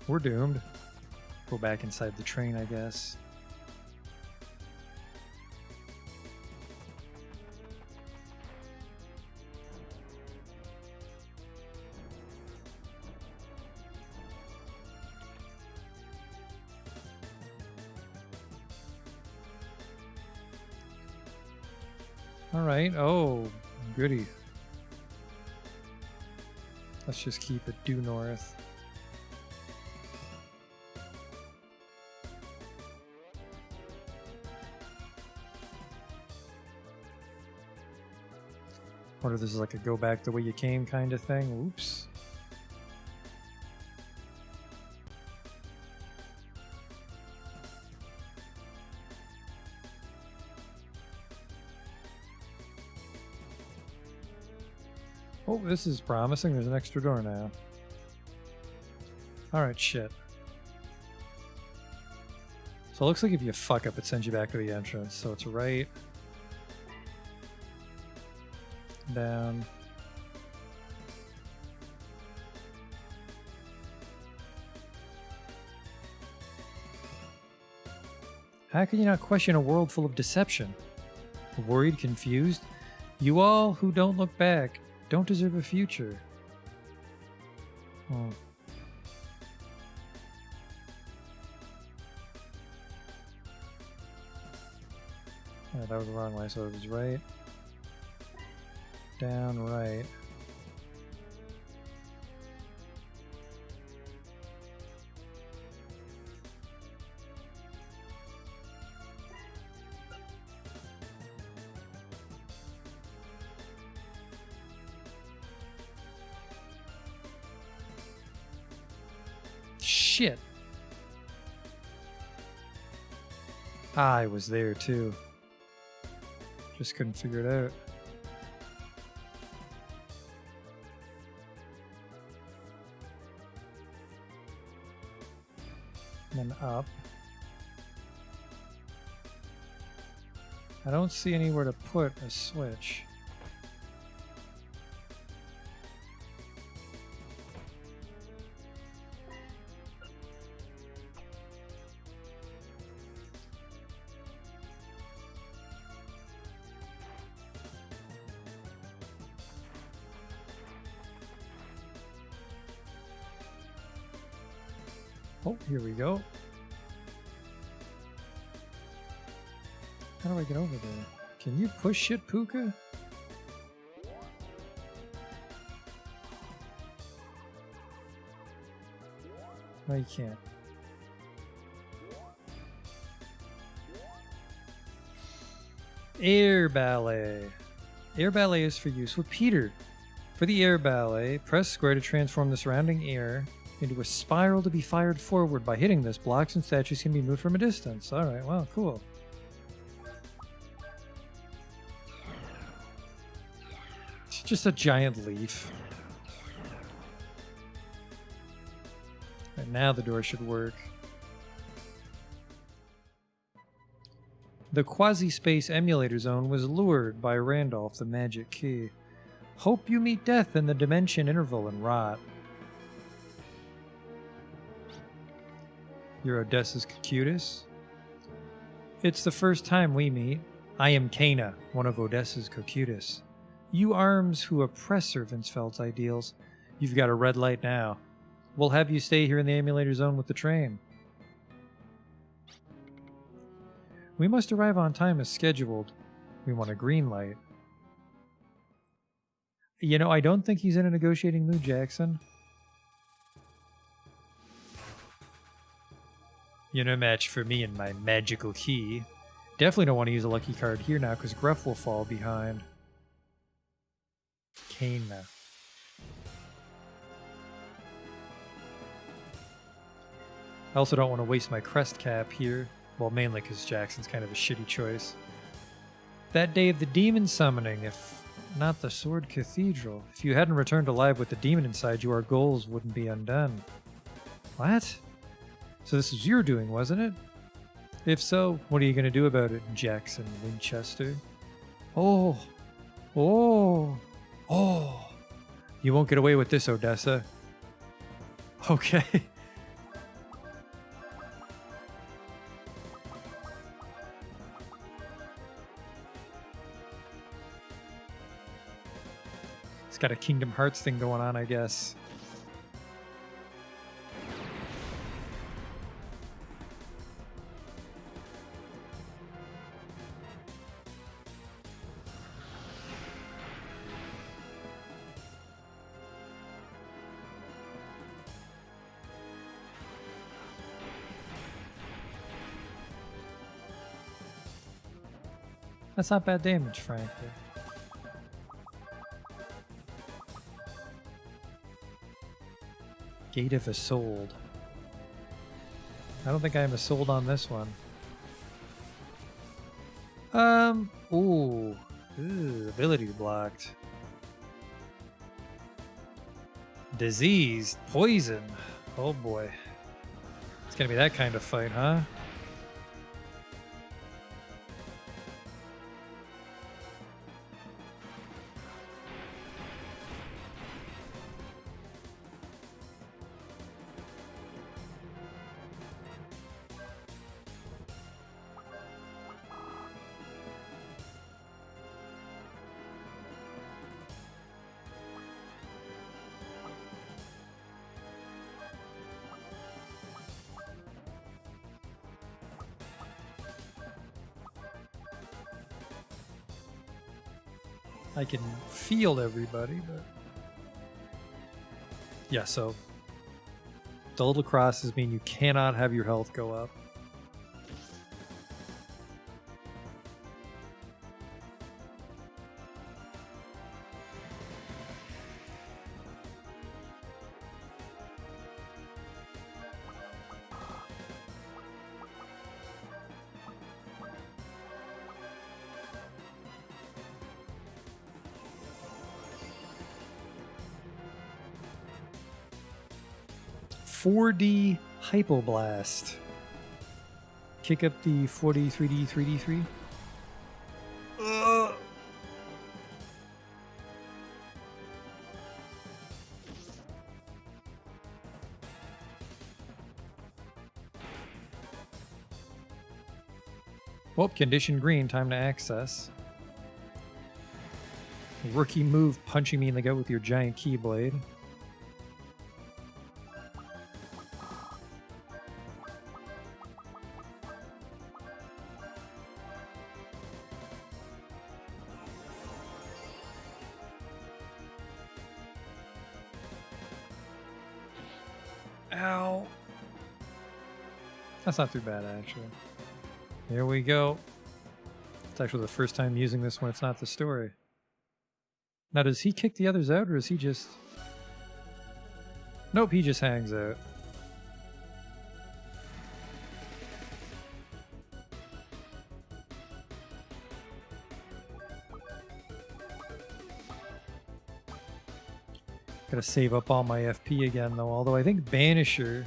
We're doomed. Go back inside the train, I guess. All right. Oh, goody. Let's just keep it due north. Or this is like a go back the way you came kind of thing. Oops. Oh, this is promising. There's an extra door now. Alright, shit. So it looks like if you fuck up, it sends you back to the entrance. So it's right. Down. How can you not question a world full of deception? Worried, confused? You all who don't look back don't deserve a future. Oh. Yeah, that was the wrong way, so it was right. Down, right. Shit. I was there too. Just couldn't figure it out. And then up. I don't see anywhere to put a switch. Oh, here we go. How do I get over there? Can you push shit, Puka? No, you can't. Air ballet. Air ballet is for use with Peter. For the air ballet, press square to transform the surrounding air into a spiral to be fired forward. By hitting this, blocks and statues can be moved from a distance. Alright, wow, cool. It's just a giant leaf. And now the door should work. The quasi-space emulator zone was lured by Randolph, the magic key. Hope you meet death in the dimension interval and rot. You're Odessa's Cocytus? It's the first time we meet. I am Kana, one of Odessa's Cocytus. You arms who oppress Servantsfeld's ideals. You've got a red light now. We'll have you stay here in the emulator zone with the train. We must arrive on time as scheduled. We want a green light. You know, I don't think he's in a negotiating mood, Jackson. You're no match for me and my magical key. Definitely don't want to use a lucky card here now because Gruff will fall behind. Kana. I also don't want to waste my crest cap here. Well, mainly because Jackson's kind of a shitty choice. That day of the demon summoning, if not the Sword Cathedral. If you hadn't returned alive with the demon inside you, our goals wouldn't be undone. What? So this was your doing, wasn't it? If so, what are you going to do about it, Jackson Winchester? Oh. You won't get away with this, Odessa. Okay. It's got a Kingdom Hearts thing going on, I guess. That's not bad damage, frankly. Gate of Isolde. I don't think I'm Isolde on this one. Ooh. Ability blocked. Disease. Poison. Oh boy. It's gonna be that kind of fight, huh? I can field everybody, but yeah, so the little crosses mean you cannot have your health go up. .4D Hypoblast. Kick up the 4D, 3D, 3D, 3. Well, condition green, time to access. Rookie move, punching me in the gut with your giant keyblade. Ow. That's not too bad, actually. Here we go. It's actually the first time using this when it's not the story. Now, does he kick the others out, or is he just... Nope, he just hangs out. Gotta save up all my FP again, though, although I think Banisher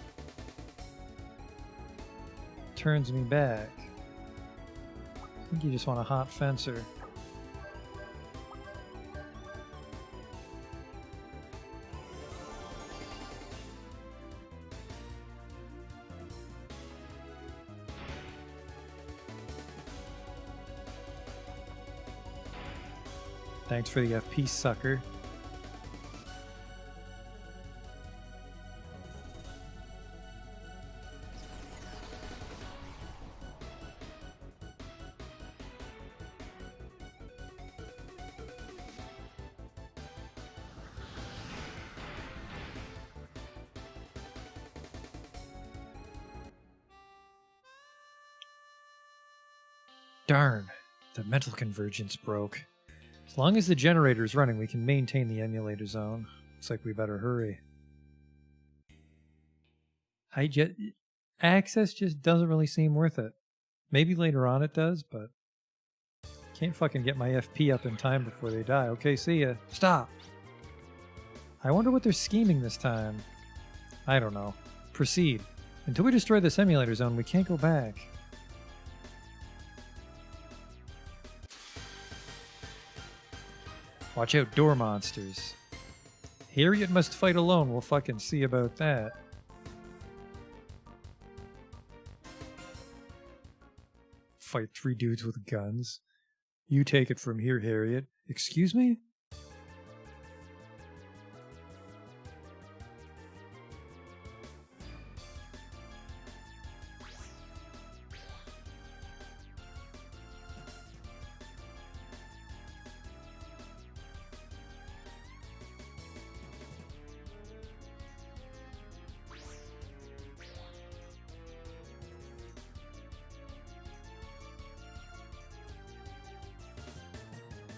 turns me back. I think you just want a hot fencer. Thanks for the FP, sucker. Darn, the mental convergence broke. As long as the generator's running, we can maintain the emulator zone. Looks like we better hurry. Access just doesn't really seem worth it. Maybe later on it does, but can't fucking get my FP up in time before they die. Okay, see ya. Stop! I wonder what they're scheming this time. I don't know. Proceed. Until we destroy this emulator zone, we can't go back. Watch out, door monsters. Harriet must fight alone. We'll fucking see about that. Fight 3 dudes with guns. You take it from here, Harriet. Excuse me?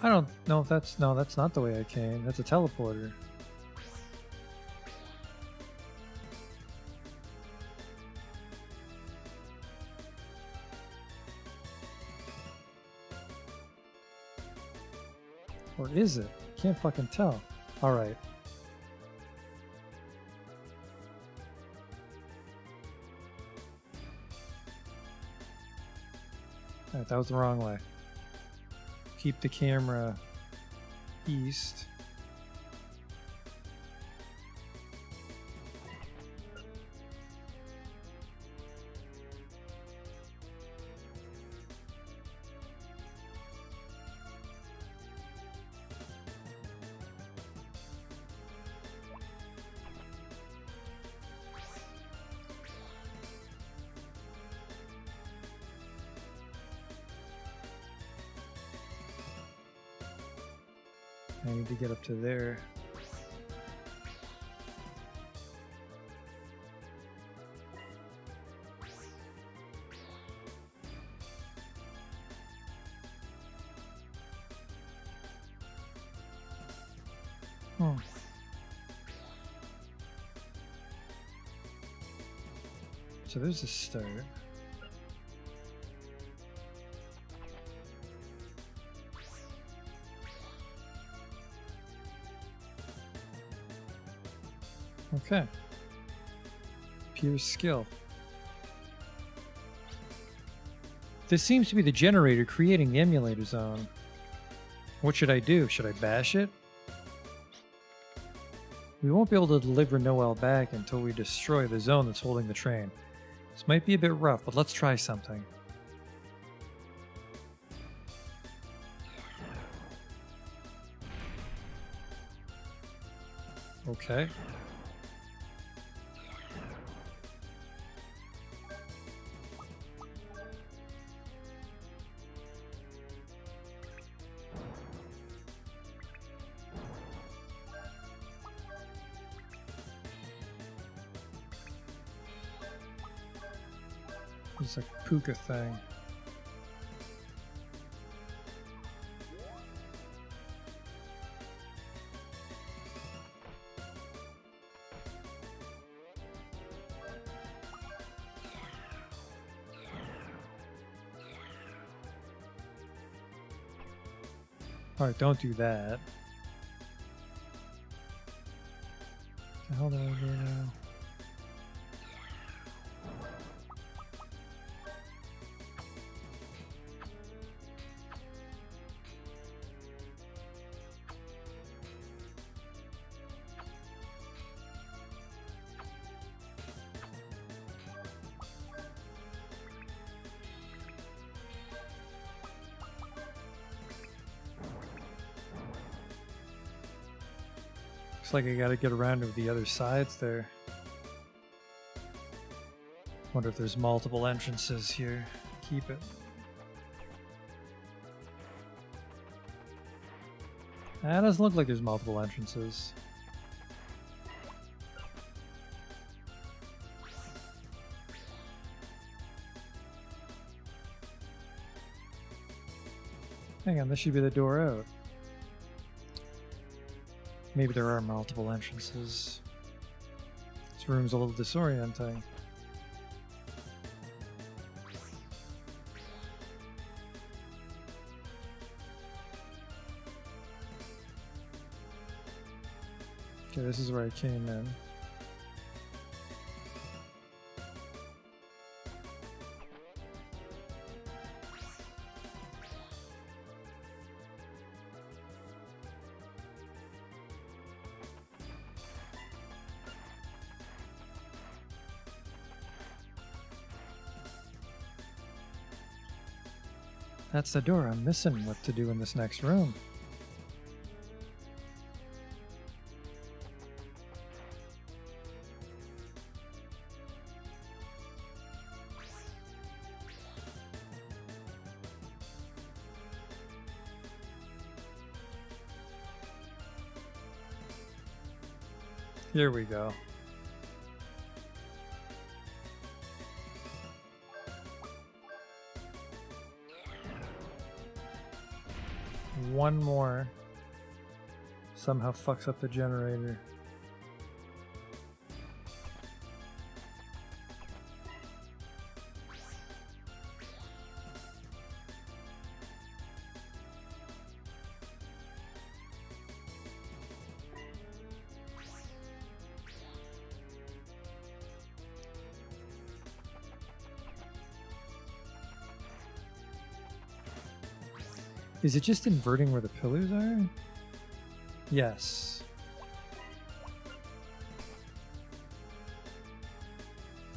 I don't know if that's... No, that's not the way I came. That's a teleporter. Or is it? Can't fucking tell. Alright. Alright, that was the wrong way. Keep the camera east. I need to get up to there. So there's a start. Okay. Pure skill. This seems to be the generator creating the emulator zone. What should I do? Should I bash it? We won't be able to deliver Noel back until we destroy the zone that's holding the train. This might be a bit rough, but let's try something. Okay. It's like a puka thing. Alright, don't do that. What the hell do I do now? Looks like I gotta get around to the other sides there. Wonder if there's multiple entrances here. Keep it. That doesn't look like there's multiple entrances. Hang on, this should be the door out. Maybe there are multiple entrances. This room's a little disorienting. Okay, this is where I came in. That's the door. I'm missing what to do in this next room. Here we go. One more somehow fucks up the generator. Is it just inverting where the pillars are? Yes.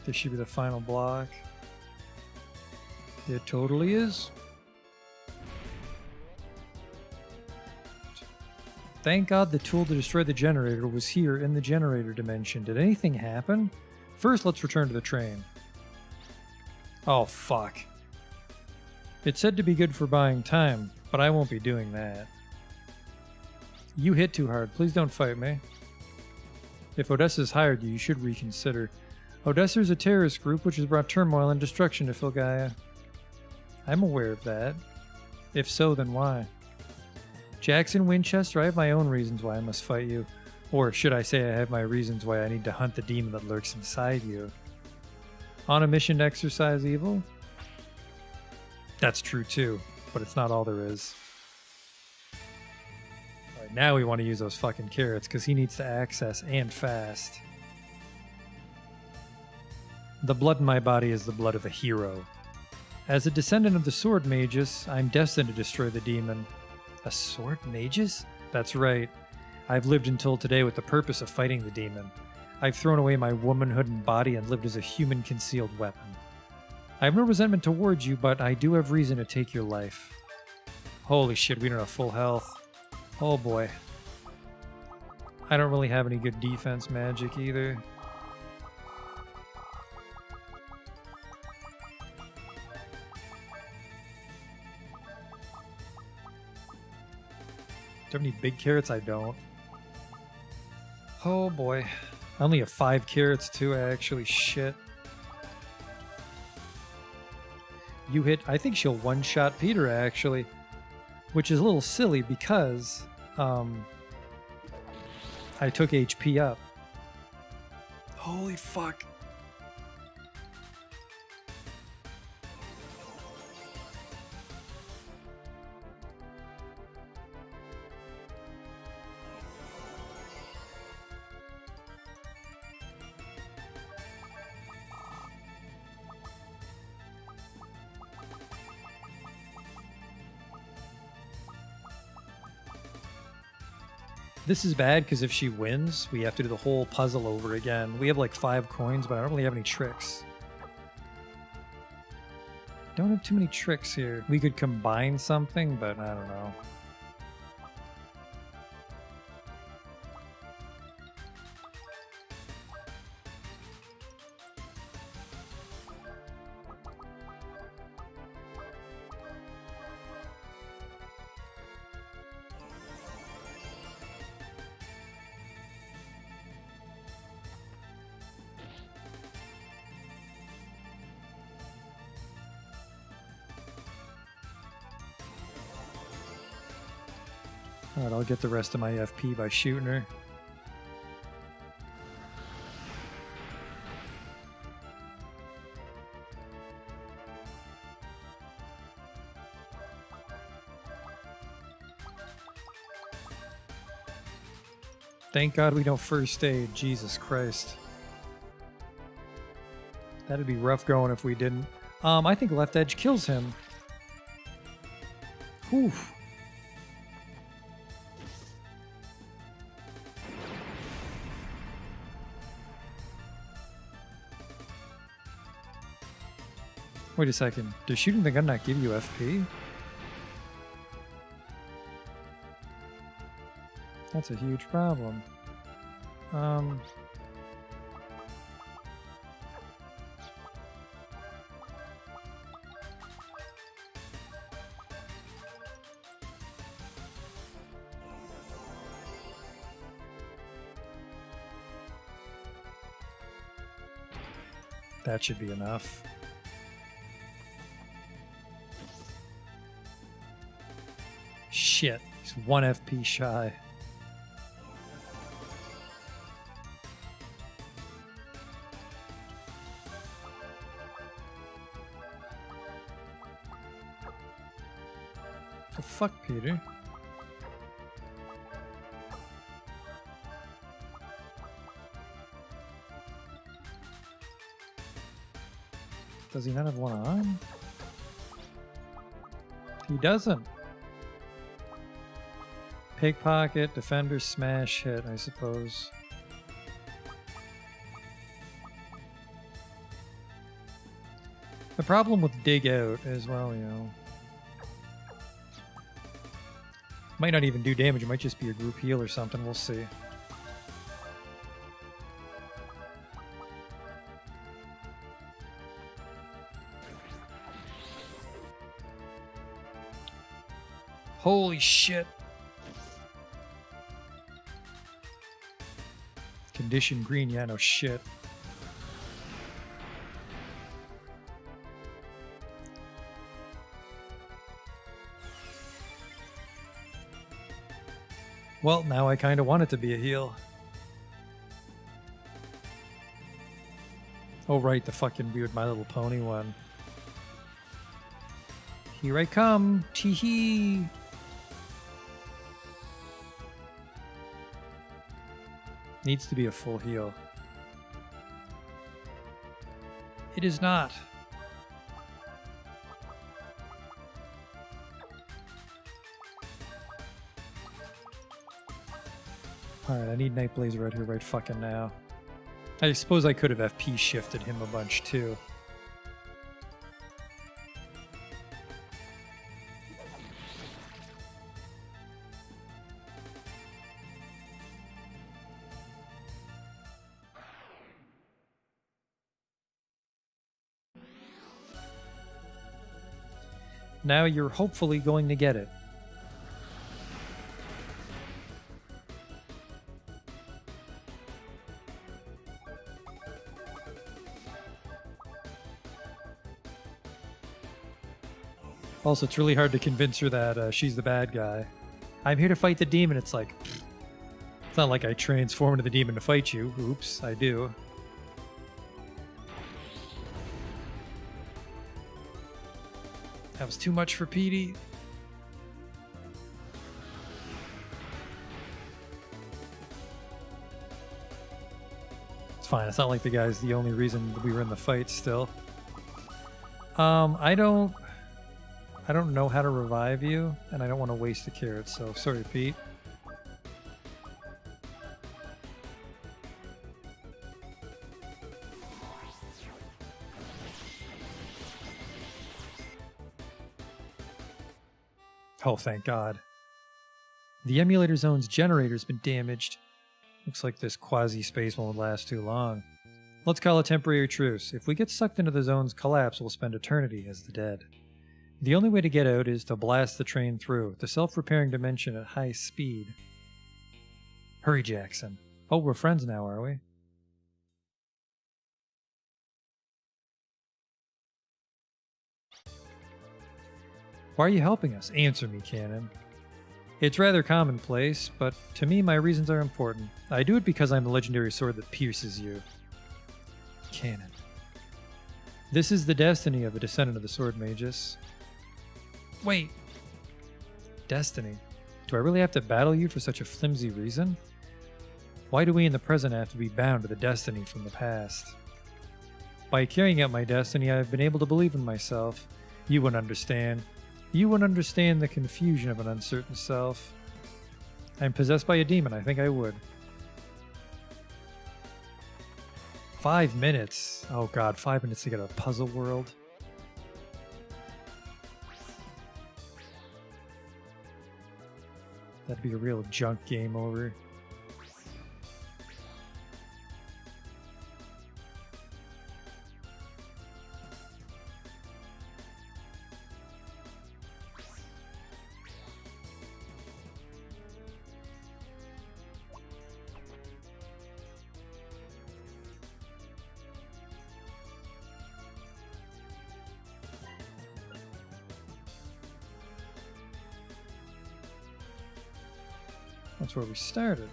This should be the final block. It totally is. Thank God the tool to destroy the generator was here in the generator dimension. Did anything happen? First, let's return to the train. Oh, fuck. It said to be good for buying time, but I won't be doing that. You hit too hard. Please don't fight me. If Odessa's hired you, you should reconsider. Odessa is a terrorist group which has brought turmoil and destruction to Filgaia. I'm aware of that. If so, then why? Jackson Winchester, I have my own reasons why I must fight you. Or should I say I have my reasons why I need to hunt the demon that lurks inside you. On a mission to exorcise evil? That's true too, but it's not all there is. Alright, now we want to use those fucking carrots, because he needs to access and fast. The blood in my body is the blood of a hero. As a descendant of the Sword Magus, I'm destined to destroy the demon. A Sword Magus? That's right. I've lived until today with the purpose of fighting the demon. I've thrown away my womanhood and body and lived as a human concealed weapon. I have no resentment towards you, but I do have reason to take your life. Holy shit, we don't have full health. Oh boy. I don't really have any good defense magic either. Do I have any big carrots? I don't. Oh boy. I only have 5 carrots too, actually. Shit. You hit... I think she'll one-shot Peter, actually. Which is a little silly because... I took HP up. Holy fuck. This is bad because if she wins, we have to do the whole puzzle over again. We have like 5 coins, but I don't really have any tricks. Don't have too many tricks here. We could combine something, but I don't know. Alright, I'll get the rest of my FP by shooting her. Thank God we don't first aid. Jesus Christ. That'd be rough going if we didn't. I think left edge kills him. Whew. Wait a second. Does shooting the gun not give you FP? That's a huge problem. That should be enough. Shit, he's 1 FP shy. The fuck, Peter? Does he not have one arm? He doesn't. Pickpocket, defender, smash, hit, I suppose. The problem with dig out as well, you know. Might not even do damage, it might just be a group heal or something, we'll see. Holy shit. Condition green, yeah, no shit. Well, now I kind of want it to be a heal. Oh, right, the fucking weird My Little Pony one. Here I come, tee-hee. Needs to be a full heal. It is not. Alright, I need Nightblazer out here right fucking now. I suppose I could have FP shifted him a bunch too. Now you're hopefully going to get it. Also, it's really hard to convince her that she's the bad guy. I'm here to fight the demon. It's like, it's not like I transform into the demon to fight you. Oops, I do. That was too much for Petey. It's fine. It's not like the guy's the only reason we were in the fight still. I don't know how to revive you, and I don't want to waste the carrot, so sorry, Pete. Oh, thank God. The emulator zone's generator's been damaged. Looks like this quasi-space won't last too long. Let's call a temporary truce. If we get sucked into the zone's collapse, we'll spend eternity as the dead. The only way to get out is to blast the train through, the self-repairing dimension at high speed. Hurry, Jackson. Oh, we're friends now, are we? Why are you helping us? Answer me, Canon. It's rather commonplace, but to me my reasons are important. I do it because I'm the legendary sword that pierces you. Canon. This is the destiny of a descendant of the Sword Magus. Wait. Destiny? Do I really have to battle you for such a flimsy reason? Why do we in the present have to be bound to the destiny from the past? By carrying out my destiny, I have been able to believe in myself. You wouldn't understand. You wouldn't understand the confusion of an uncertain self. I'm possessed by a demon. I think I would. 5 minutes. Oh God, 5 minutes to get a puzzle world. That'd be a real junk game over. That's where we started.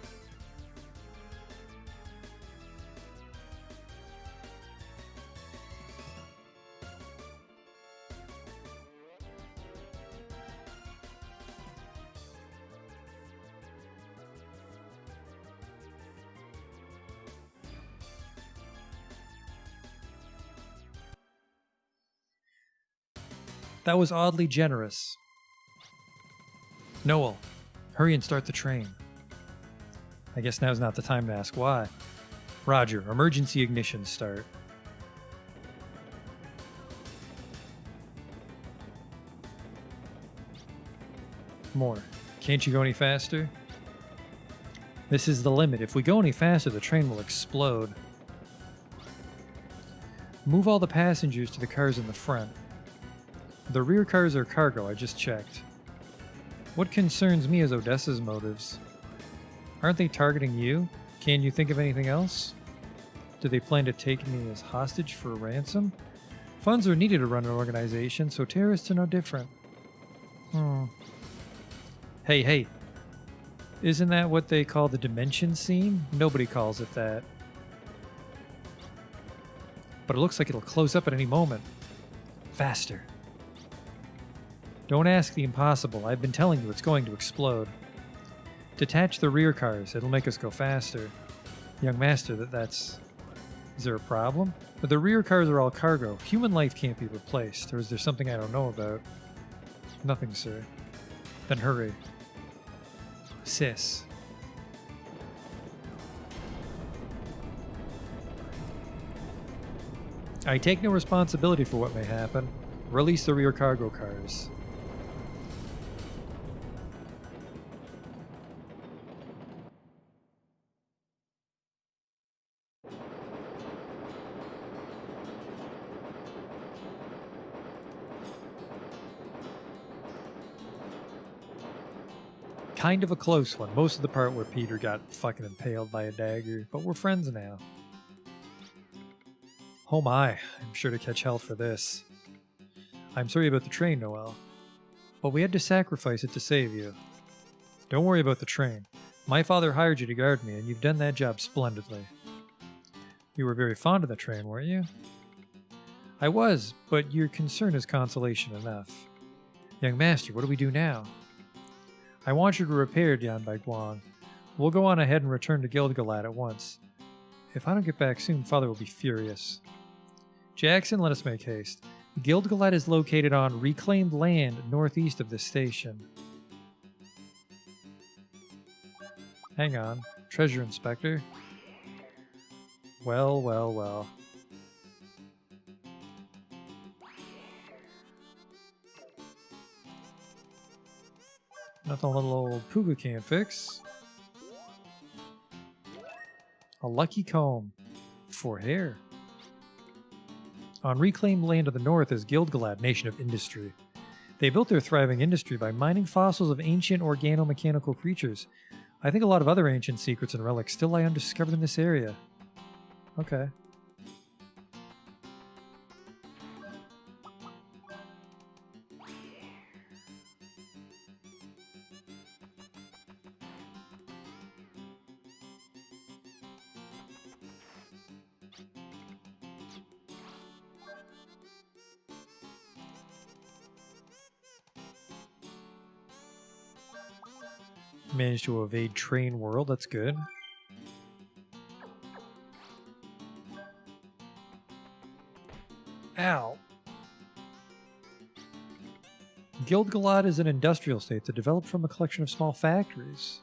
That was oddly generous. Noel, hurry and start the train. I guess now's not the time to ask why. Roger, emergency ignition start. More. Can't you go any faster? This is the limit. If we go any faster, the train will explode. Move all the passengers to the cars in the front. The rear cars are cargo, I just checked. What concerns me is Odessa's motives. Aren't they targeting you? Can you think of anything else? Do they plan to take me as hostage for ransom? Funds are needed to run an organization, so terrorists are no different. Hey. Isn't that what they call the dimension seam? Nobody calls it that. But it looks like it'll close up at any moment. Faster. Don't ask the impossible. I've been telling you it's going to explode. Detach the rear cars. It'll make us go faster. Young master, that's... Is there a problem? But the rear cars are all cargo. Human life can't be replaced. Or is there something I don't know about? Nothing, sir. Then hurry. Sis. I take no responsibility for what may happen. Release the rear cargo cars. Kind of a close one. Most of the part where Peter got fucking impaled by a dagger, but we're friends now. Oh my, I'm sure to catch hell for this. I'm sorry about the train, Noel, but we had to sacrifice it to save you. Don't worry about the train. My father hired you to guard me, and you've done that job splendidly. You were very fond of the train, weren't you? I was, but your concern is consolation enough. Young master, what do we do now? I want you to repair Dianbai Guang. We'll go on ahead and return to Gilgalad at once. If I don't get back soon, Father will be furious. Jackson, let us make haste. Gilgalad is located on reclaimed land northeast of this station. Hang on. Treasure Inspector. Well. Nothing a little old Puga can't fix. A lucky comb. For hair. On reclaimed land to the north is Gilgalad, nation of industry. They built their thriving industry by mining fossils of ancient organo-mechanical creatures. I think a lot of other ancient secrets and relics still lie undiscovered in this area. Okay. Managed to evade Train World, that's good. Ow. Gilgalad is an industrial state that developed from a collection of small factories.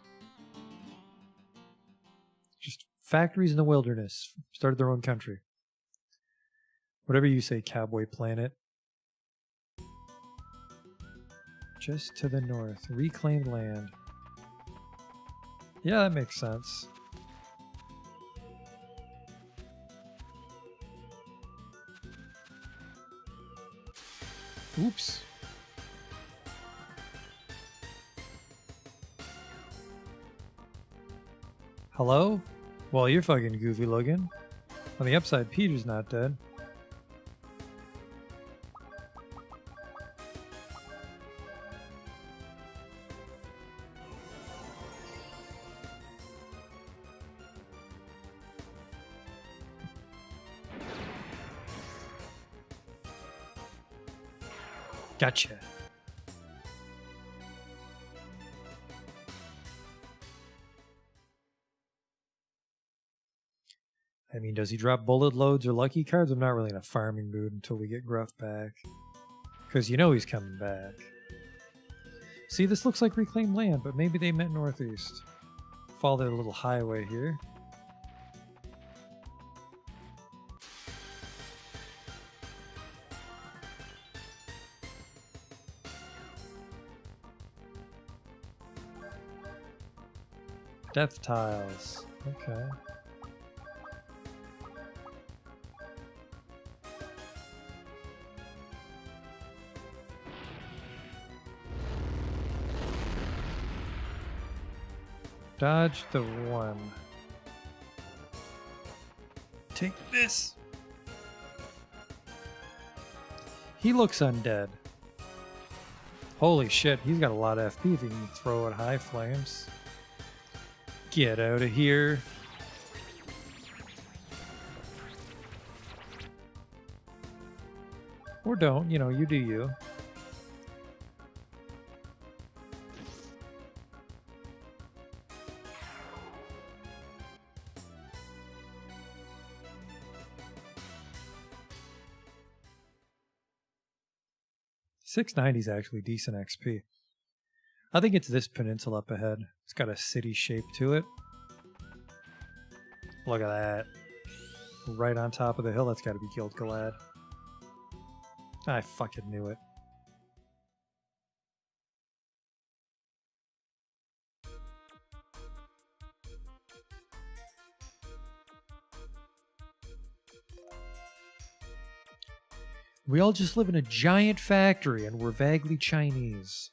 Just factories in the wilderness. Started their own country. Whatever you say, Cowboy Planet. Just to the north. Reclaimed land. Yeah, that makes sense. Oops. Hello? Well, you're fucking goofy looking. On the upside, Peter's not dead. Gotcha. I mean, does he drop bullet loads or lucky cards? I'm not really in a farming mood until we get Gruff back. Because you know he's coming back. See, this looks like reclaimed land, but maybe they meant northeast. Follow their little highway here. Death tiles. Okay. Dodge the one. Take this. He looks undead. Holy shit, he's got a lot of FP if he can throw at high flames. Get out of here. Or don't, you know, you do you. $690 is actually decent XP. I think it's this peninsula up ahead. It's got a city shape to it. Look at that. Right on top of the hill, that's got to be Gil-galad. I fucking knew it. We all just live in a giant factory and we're vaguely Chinese.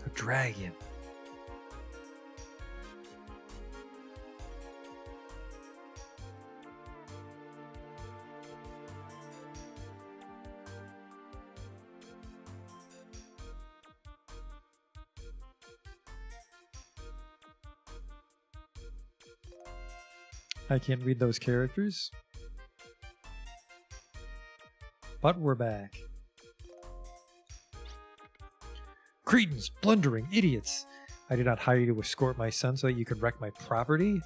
A dragon. I can't read those characters. But we're back. Cretins, blundering idiots! I did not hire you to escort my son so that you could wreck my property?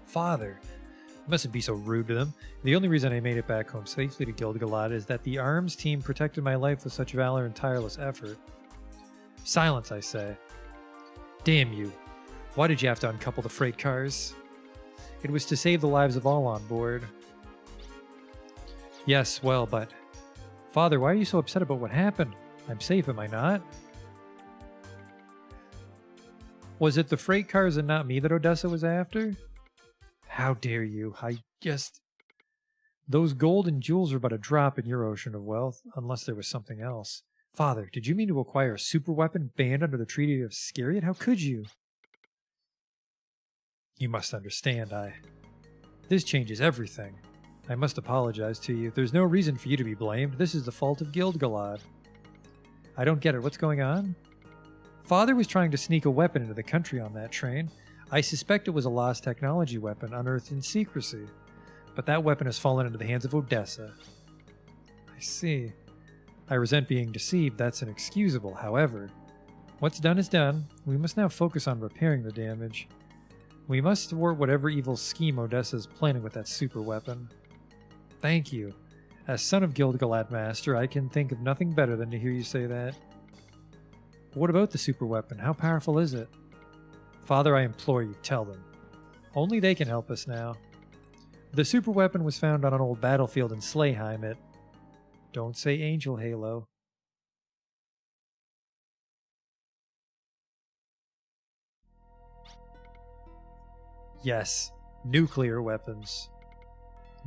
Father, you mustn't be so rude to them. The only reason I made it back home safely to Gil-galad is that the arms team protected my life with such valor and tireless effort. Silence, I say. Damn you. Why did you have to uncouple the freight cars? It was to save the lives of all on board. Yes, well, but... Father, why are you so upset about what happened? I'm safe, am I not? Was it the freight cars and not me that Odessa was after? How dare you? I just... Those gold and jewels are but a drop in your ocean of wealth, unless there was something else. Father, did you mean to acquire a super weapon banned under the Treaty of Skariat? How could you? You must understand, This changes everything. I must apologize to you. There's no reason for you to be blamed. This is the fault of Gil-galad. I don't get it. What's going on? Father was trying to sneak a weapon into the country on that train. I suspect it was a lost technology weapon unearthed in secrecy. But that weapon has fallen into the hands of Odessa. I see. I resent being deceived. That's inexcusable. However, what's done is done. We must now focus on repairing the damage. We must thwart whatever evil scheme Odessa is planning with that super weapon. Thank you. As son of Gilgalad Master, I can think of nothing better than to hear you say that. What about the super weapon? How powerful is it? Father, I implore you, tell them. Only they can help us now. The super weapon was found on an old battlefield in Slayheim. Don't say Angel Halo. Yes, nuclear weapons.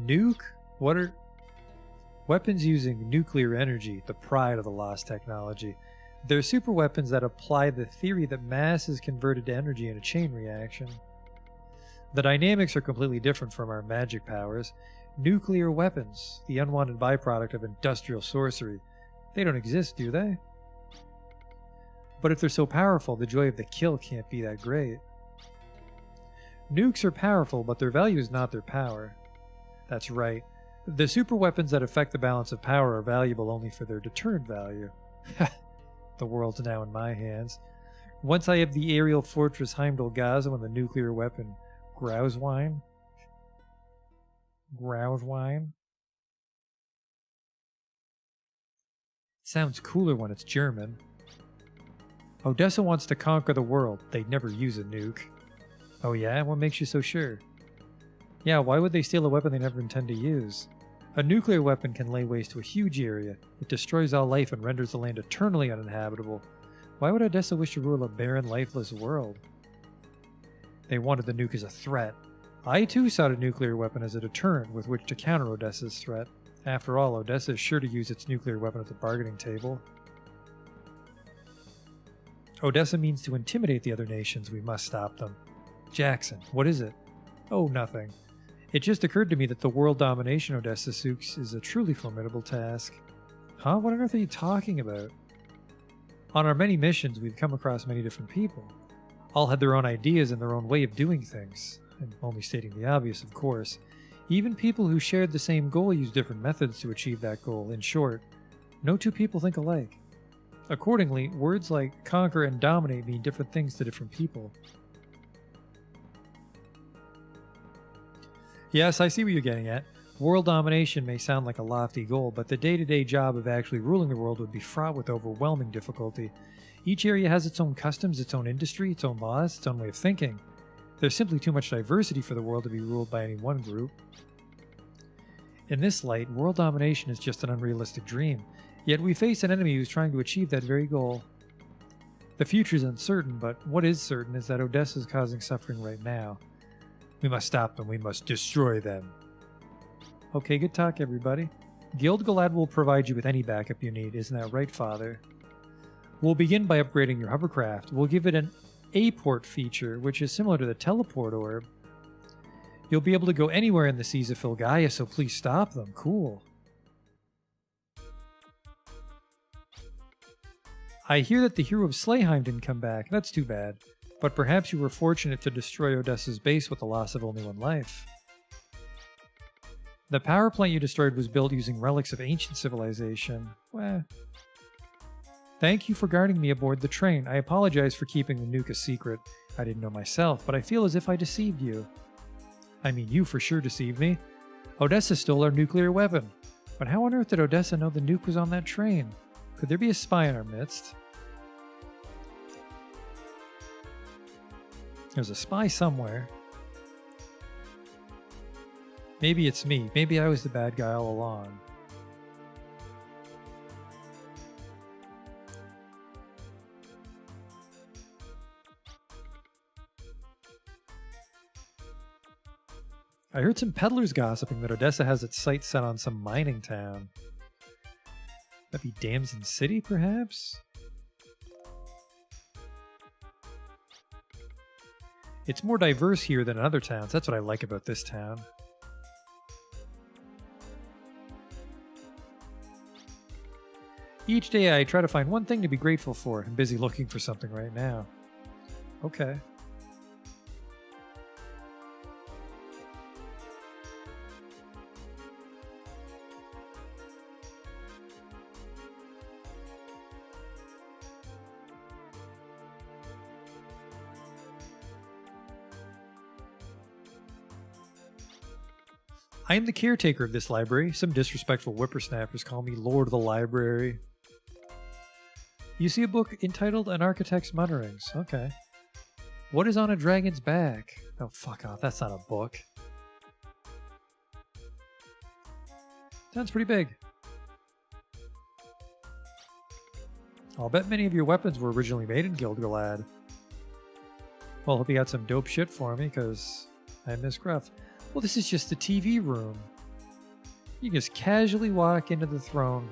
Nuke? What are... Weapons using nuclear energy, the pride of the lost technology. They're super weapons that apply the theory that mass is converted to energy in a chain reaction. The dynamics are completely different from our magic powers. Nuclear weapons, the unwanted byproduct of industrial sorcery, they don't exist, do they? But if they're so powerful, the joy of the kill can't be that great. Nukes are powerful, but their value is not their power. That's right. The super weapons that affect the balance of power are valuable only for their deterrent value. The world's now in my hands. Once I have the aerial fortress Heimdall Gaza and the nuclear weapon Grauswine. Sounds cooler when it's German. Odessa wants to conquer the world. They'd never use a nuke. Oh yeah? What makes you so sure? Yeah, why would they steal a weapon they never intend to use? A nuclear weapon can lay waste to a huge area. It destroys all life and renders the land eternally uninhabitable. Why would Odessa wish to rule a barren, lifeless world? They wanted the nuke as a threat. I too saw the nuclear weapon as a deterrent with which to counter Odessa's threat. After all, Odessa is sure to use its nuclear weapon at the bargaining table. Odessa means to intimidate the other nations. We must stop them. Jackson, what is it? Oh, nothing. It just occurred to me that the world domination Odessa seeks is a truly formidable task. Huh? What on earth are you talking about? On our many missions, we've come across many different people. All had their own ideas and their own way of doing things. I'm only stating the obvious, of course. Even people who shared the same goal used different methods to achieve that goal. In short, no two people think alike. Accordingly, words like conquer and dominate mean different things to different people. Yes, I see what you're getting at. World domination may sound like a lofty goal, but the day-to-day job of actually ruling the world would be fraught with overwhelming difficulty. Each area has its own customs, its own industry, its own laws, its own way of thinking. There's simply too much diversity for the world to be ruled by any one group. In this light, world domination is just an unrealistic dream, yet we face an enemy who's trying to achieve that very goal. The future is uncertain, but what is certain is that Odessa is causing suffering right now. We must stop them. We must destroy them. Okay, good talk, everybody. Gilgalad will provide you with any backup you need. Isn't that right, Father? We'll begin by upgrading your hovercraft. We'll give it an A-port feature, which is similar to the teleport orb. You'll be able to go anywhere in the seas of Filgaia, so please stop them. Cool. I hear that the hero of Slayheim didn't come back. That's too bad. But perhaps you were fortunate to destroy Odessa's base with the loss of only one life. The power plant you destroyed was built using relics of ancient civilization. Well, thank you for guarding me aboard the train. I apologize for keeping the nuke a secret. I didn't know myself, but I feel as if I deceived you. I mean, you for sure deceived me. Odessa stole our nuclear weapon. But how on earth did Odessa know the nuke was on that train? Could there be a spy in our midst? There's a spy somewhere. Maybe it's me. Maybe I was the bad guy all along. I heard some peddlers gossiping that Odessa has its sights set on some mining town. That'd be Damson City, perhaps? It's more diverse here than in other towns. That's what I like about this town. Each day I try to find one thing to be grateful for. I'm busy looking for something right now. Okay. I am the caretaker of this library. Some disrespectful whippersnappers call me Lord of the Library. You see a book entitled An Architect's Mutterings. Okay. What is on a dragon's back? Oh, fuck off. That's not a book. Sounds pretty big. I'll bet many of your weapons were originally made in Gilgalad. Well, hope you got some dope shit for me, because I miss Gruff. Well, this is just the TV room. You can just casually walk into the throne.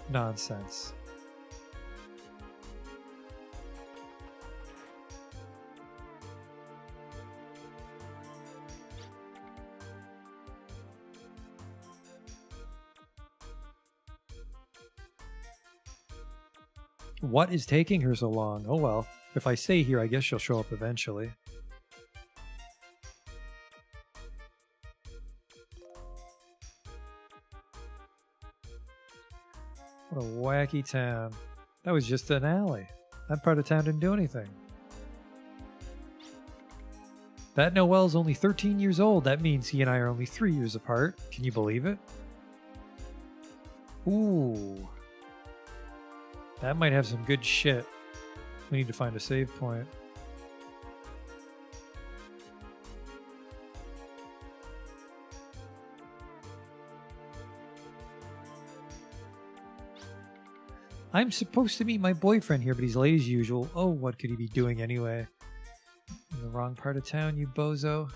Nonsense. What is taking her so long? Oh well. If I stay here, I guess she'll show up eventually. What a wacky town. That was just an alley. That part of town didn't do anything. That Noel's only 13 years old. That means he and I are only 3 years apart. Can you believe it? Ooh. That might have some good shit. We need to find a save point. I'm supposed to meet my boyfriend here, but he's late as usual. Oh, what could he be doing anyway? In the wrong part of town, you bozo.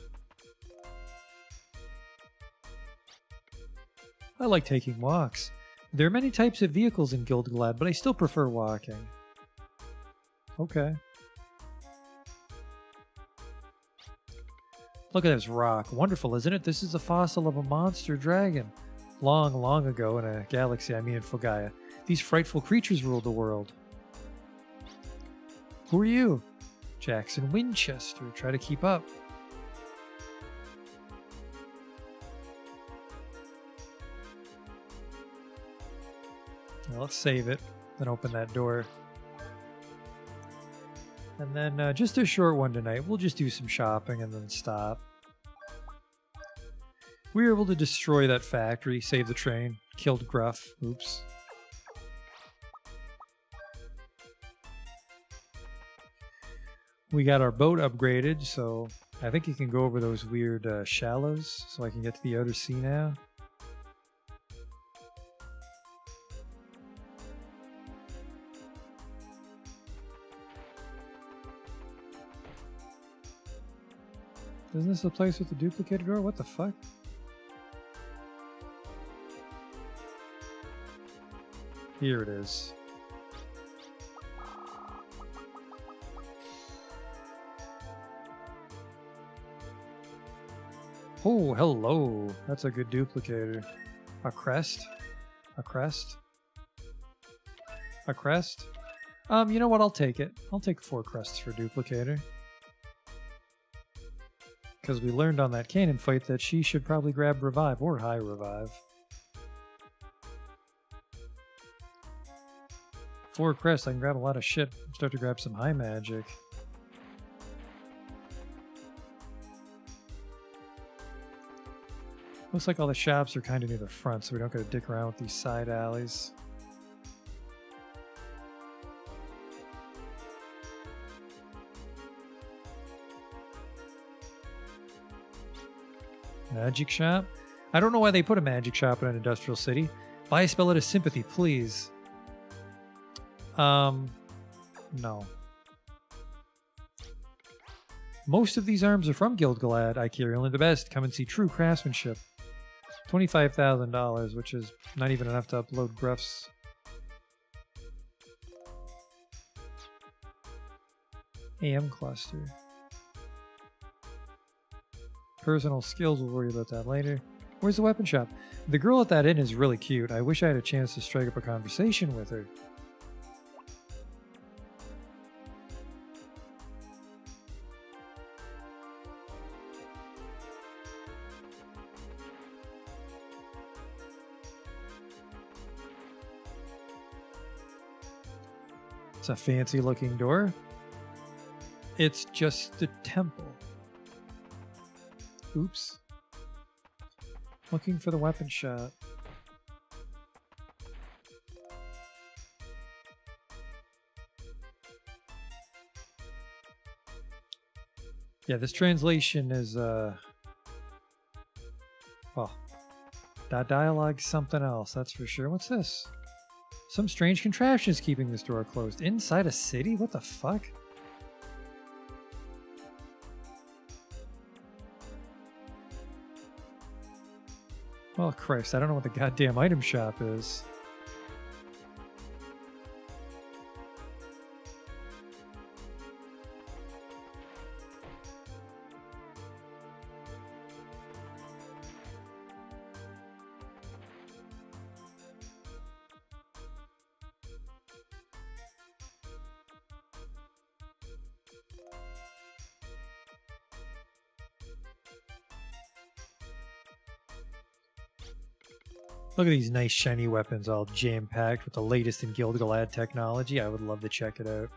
I like taking walks. There are many types of vehicles in Gilgalad, but I still prefer walking. Okay. Look at this rock. Wonderful, isn't it? This is a fossil of a monster dragon. Long, long ago in a galaxy, I mean in Fulgaia, these frightful creatures ruled the world. Who are you? Jackson Winchester. Try to keep up. Well, let's save it, then open that door. And then just a short one tonight. We'll just do some shopping and then stop. We were able to destroy that factory, save the train, killed Gruff. Oops. We got our boat upgraded, so I think you can go over those weird shallows, so I can get to the outer sea now. Isn't this the place with the duplicated door? What the fuck? Here it is. Oh, hello. That's a good duplicator. A crest? A crest? A crest? You know what? I'll take it. I'll take 4 crests for duplicator. Because we learned on that cannon fight that she should probably grab revive or high revive. 4 crests, I can grab a lot of shit. Start to grab some high magic. Looks like all the shops are kind of near the front, so we don't gotta dick around with these side alleys. Magic shop? I don't know why they put a magic shop in an industrial city. Buy a spell out of sympathy, please. No. Most of these arms are from Gilgalad. I carry only the best. Come and see true craftsmanship. $25,000, which is not even enough to upload Gruff's. AM cluster. Personal skills, we'll worry about that later. Where's the weapon shop? The girl at that inn is really cute. I wish I had a chance to strike up a conversation with her. It's a fancy looking door. It's just a temple. Oops. Looking for the weapon shop. Yeah, this translation is, well, that dialogue's something else, that's for sure. What's this? Some strange contraption is keeping this door closed. Inside a city? What the fuck? Well, Christ, I don't know what the goddamn item shop is. Look at these nice shiny weapons all jam-packed with the latest in Gilgalad technology. I would love to check it out.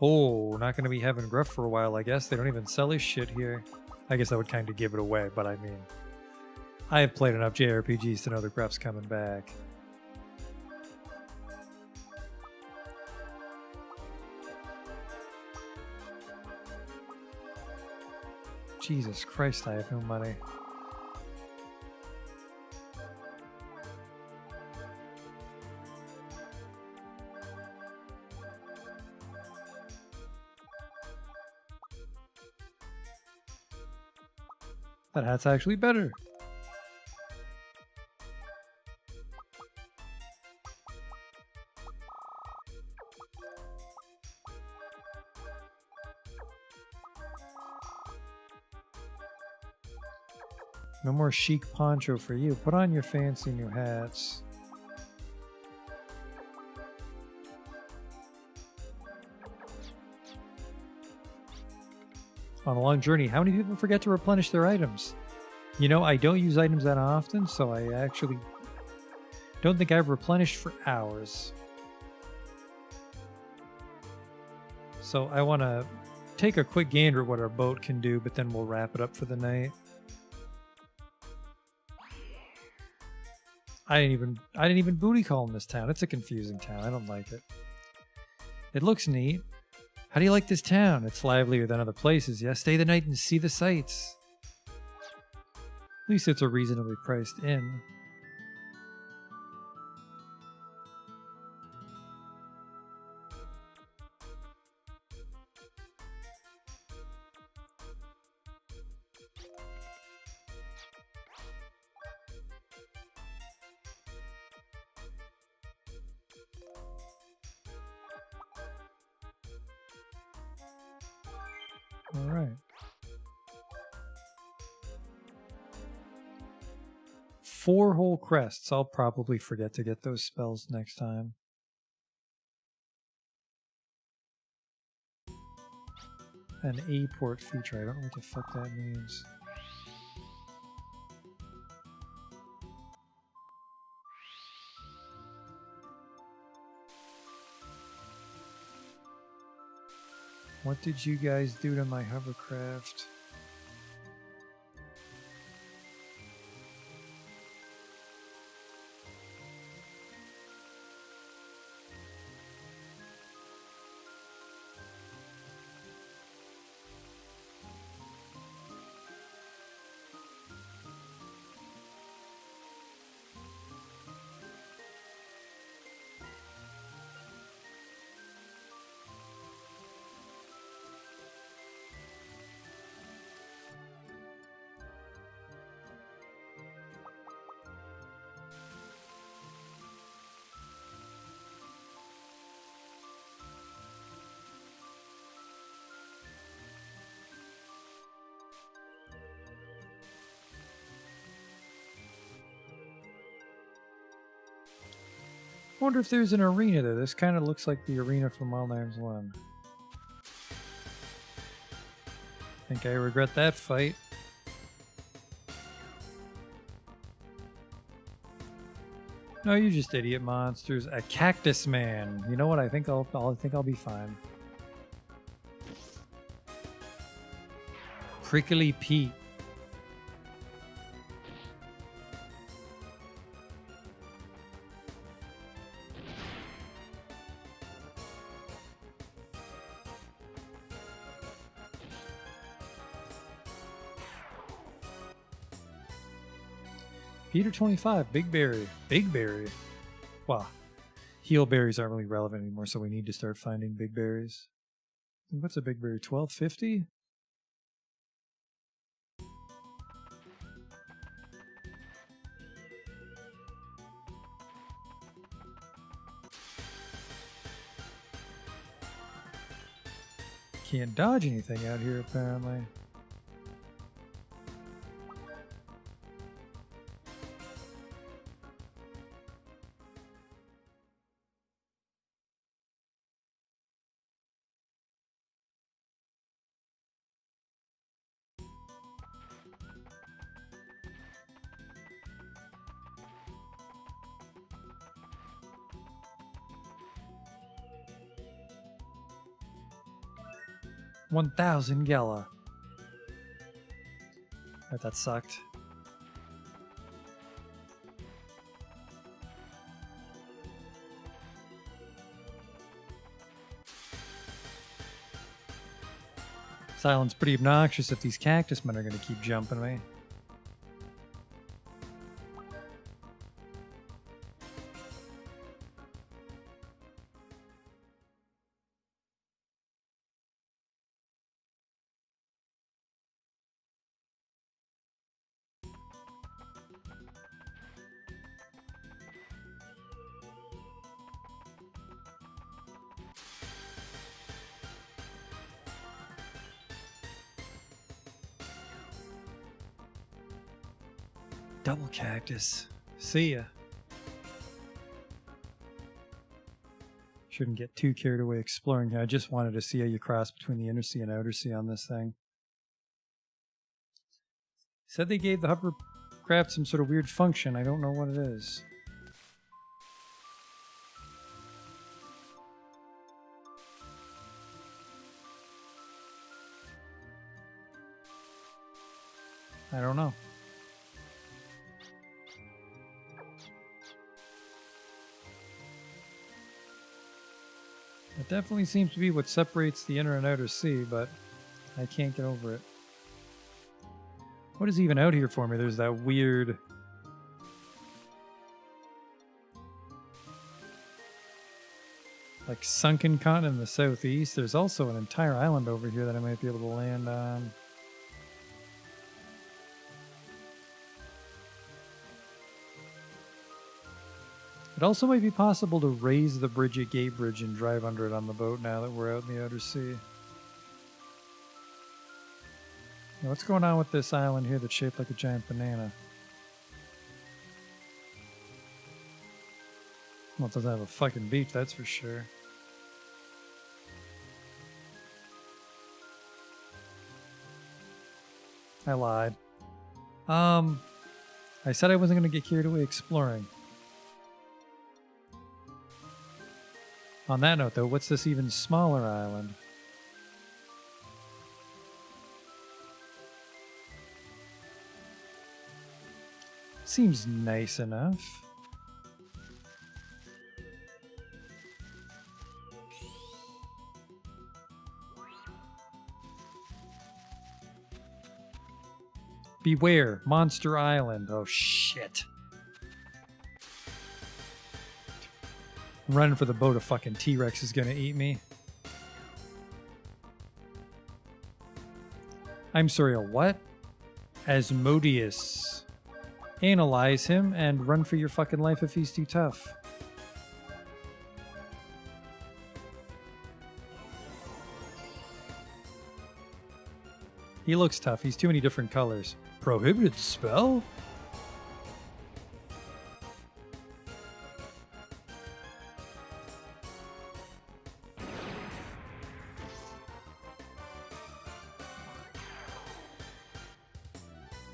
Oh, not going to be having Gruff for a while, I guess. They don't even sell his shit here. I guess I would kind of give it away, but I mean, I have played enough JRPGs to know that Gruff's coming back. Jesus Christ, I have no money. That hat's actually better. No more chic poncho for you. Put on your fancy new hats. On a long journey, how many people forget to replenish their items? You know, I don't use items that often, so I actually don't think I've replenished for hours. So I want to take a quick gander at what our boat can do, but then we'll wrap it up for the night. I didn't even booty call in this town. It's a confusing town. I don't like it. It looks neat. How do you like this town? It's livelier than other places. Yeah, stay the night and see the sights. At least it's a reasonably priced inn. All right. 4 whole crests. I'll probably forget to get those spells next time. An A-port feature. I don't know what the fuck that means. What did you guys do to my hovercraft? I wonder if there's an arena there. This kind of looks like the arena from Wild Arms 1. Think I regret that fight. No, you're just idiot monsters. A cactus man. You know what? I think I'll be fine. Prickly Pete. Peter 25, Big Berry. Big Berry. Wow. Heal berries aren't really relevant anymore, so we need to start finding big berries. What's a big berry? 1250? Can't dodge anything out here, apparently. $1,000 Gala. That sucked. This island's pretty obnoxious if these cactus men are going to keep jumping me. Double cactus. See ya. Shouldn't get too carried away exploring here. I just wanted to see how you cross between the inner sea and outer sea on this thing. Said they gave the hovercraft some sort of weird function. I don't know what it is. I don't know. It definitely seems to be what separates the inner and outer sea, but I can't get over it. What is even out here for me? There's that weird... like sunken continent in the southeast. There's also an entire island over here that I might be able to land on. It also might be possible to raise the bridge at Gatebridge and drive under it on the boat now that we're out in the outer sea. Now, what's going on with this island here that's shaped like a giant banana? Well, it doesn't have a fucking beach, that's for sure. I lied. I said I wasn't going to get carried away exploring. On that note, though, what's this even smaller island? Seems nice enough. Beware, Monster Island. Oh, shit. I'm running for the boat. A fucking T-Rex is gonna eat me. I'm sorry, a what? Asmodeus. Analyze him and run for your fucking life if he's too tough. He looks tough. He's too many different colors. Prohibited spell?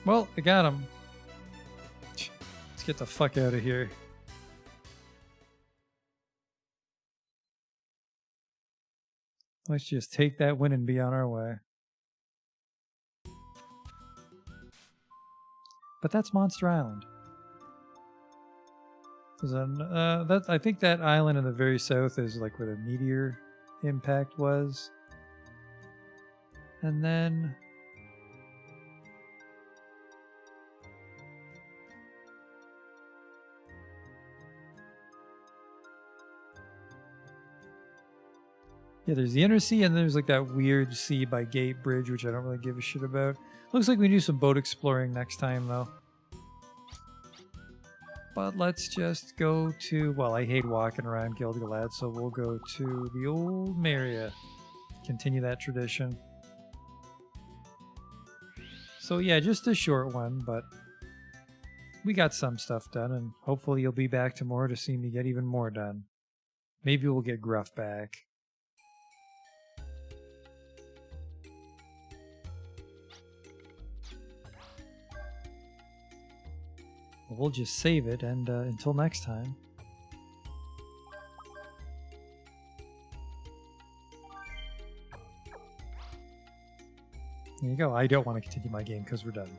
Well, I got him. Let's get the fuck out of here. Let's just take that win and be on our way. But that's Monster Island. I think that island in the very south is like where the meteor impact was. And then... Yeah, there's the inner sea, and there's like that weird sea by Gate Bridge, which I don't really give a shit about. Looks like we do some boat exploring next time, though. But let's just go to, well, I hate walking around Gilgalad, so we'll go to the old Maria. Continue that tradition. So yeah, just a short one, but we got some stuff done, and hopefully you'll be back tomorrow to see me get even more done. Maybe we'll get Gruff back. We'll just save it, and until next time. There you go. I don't want to continue my game because we're done.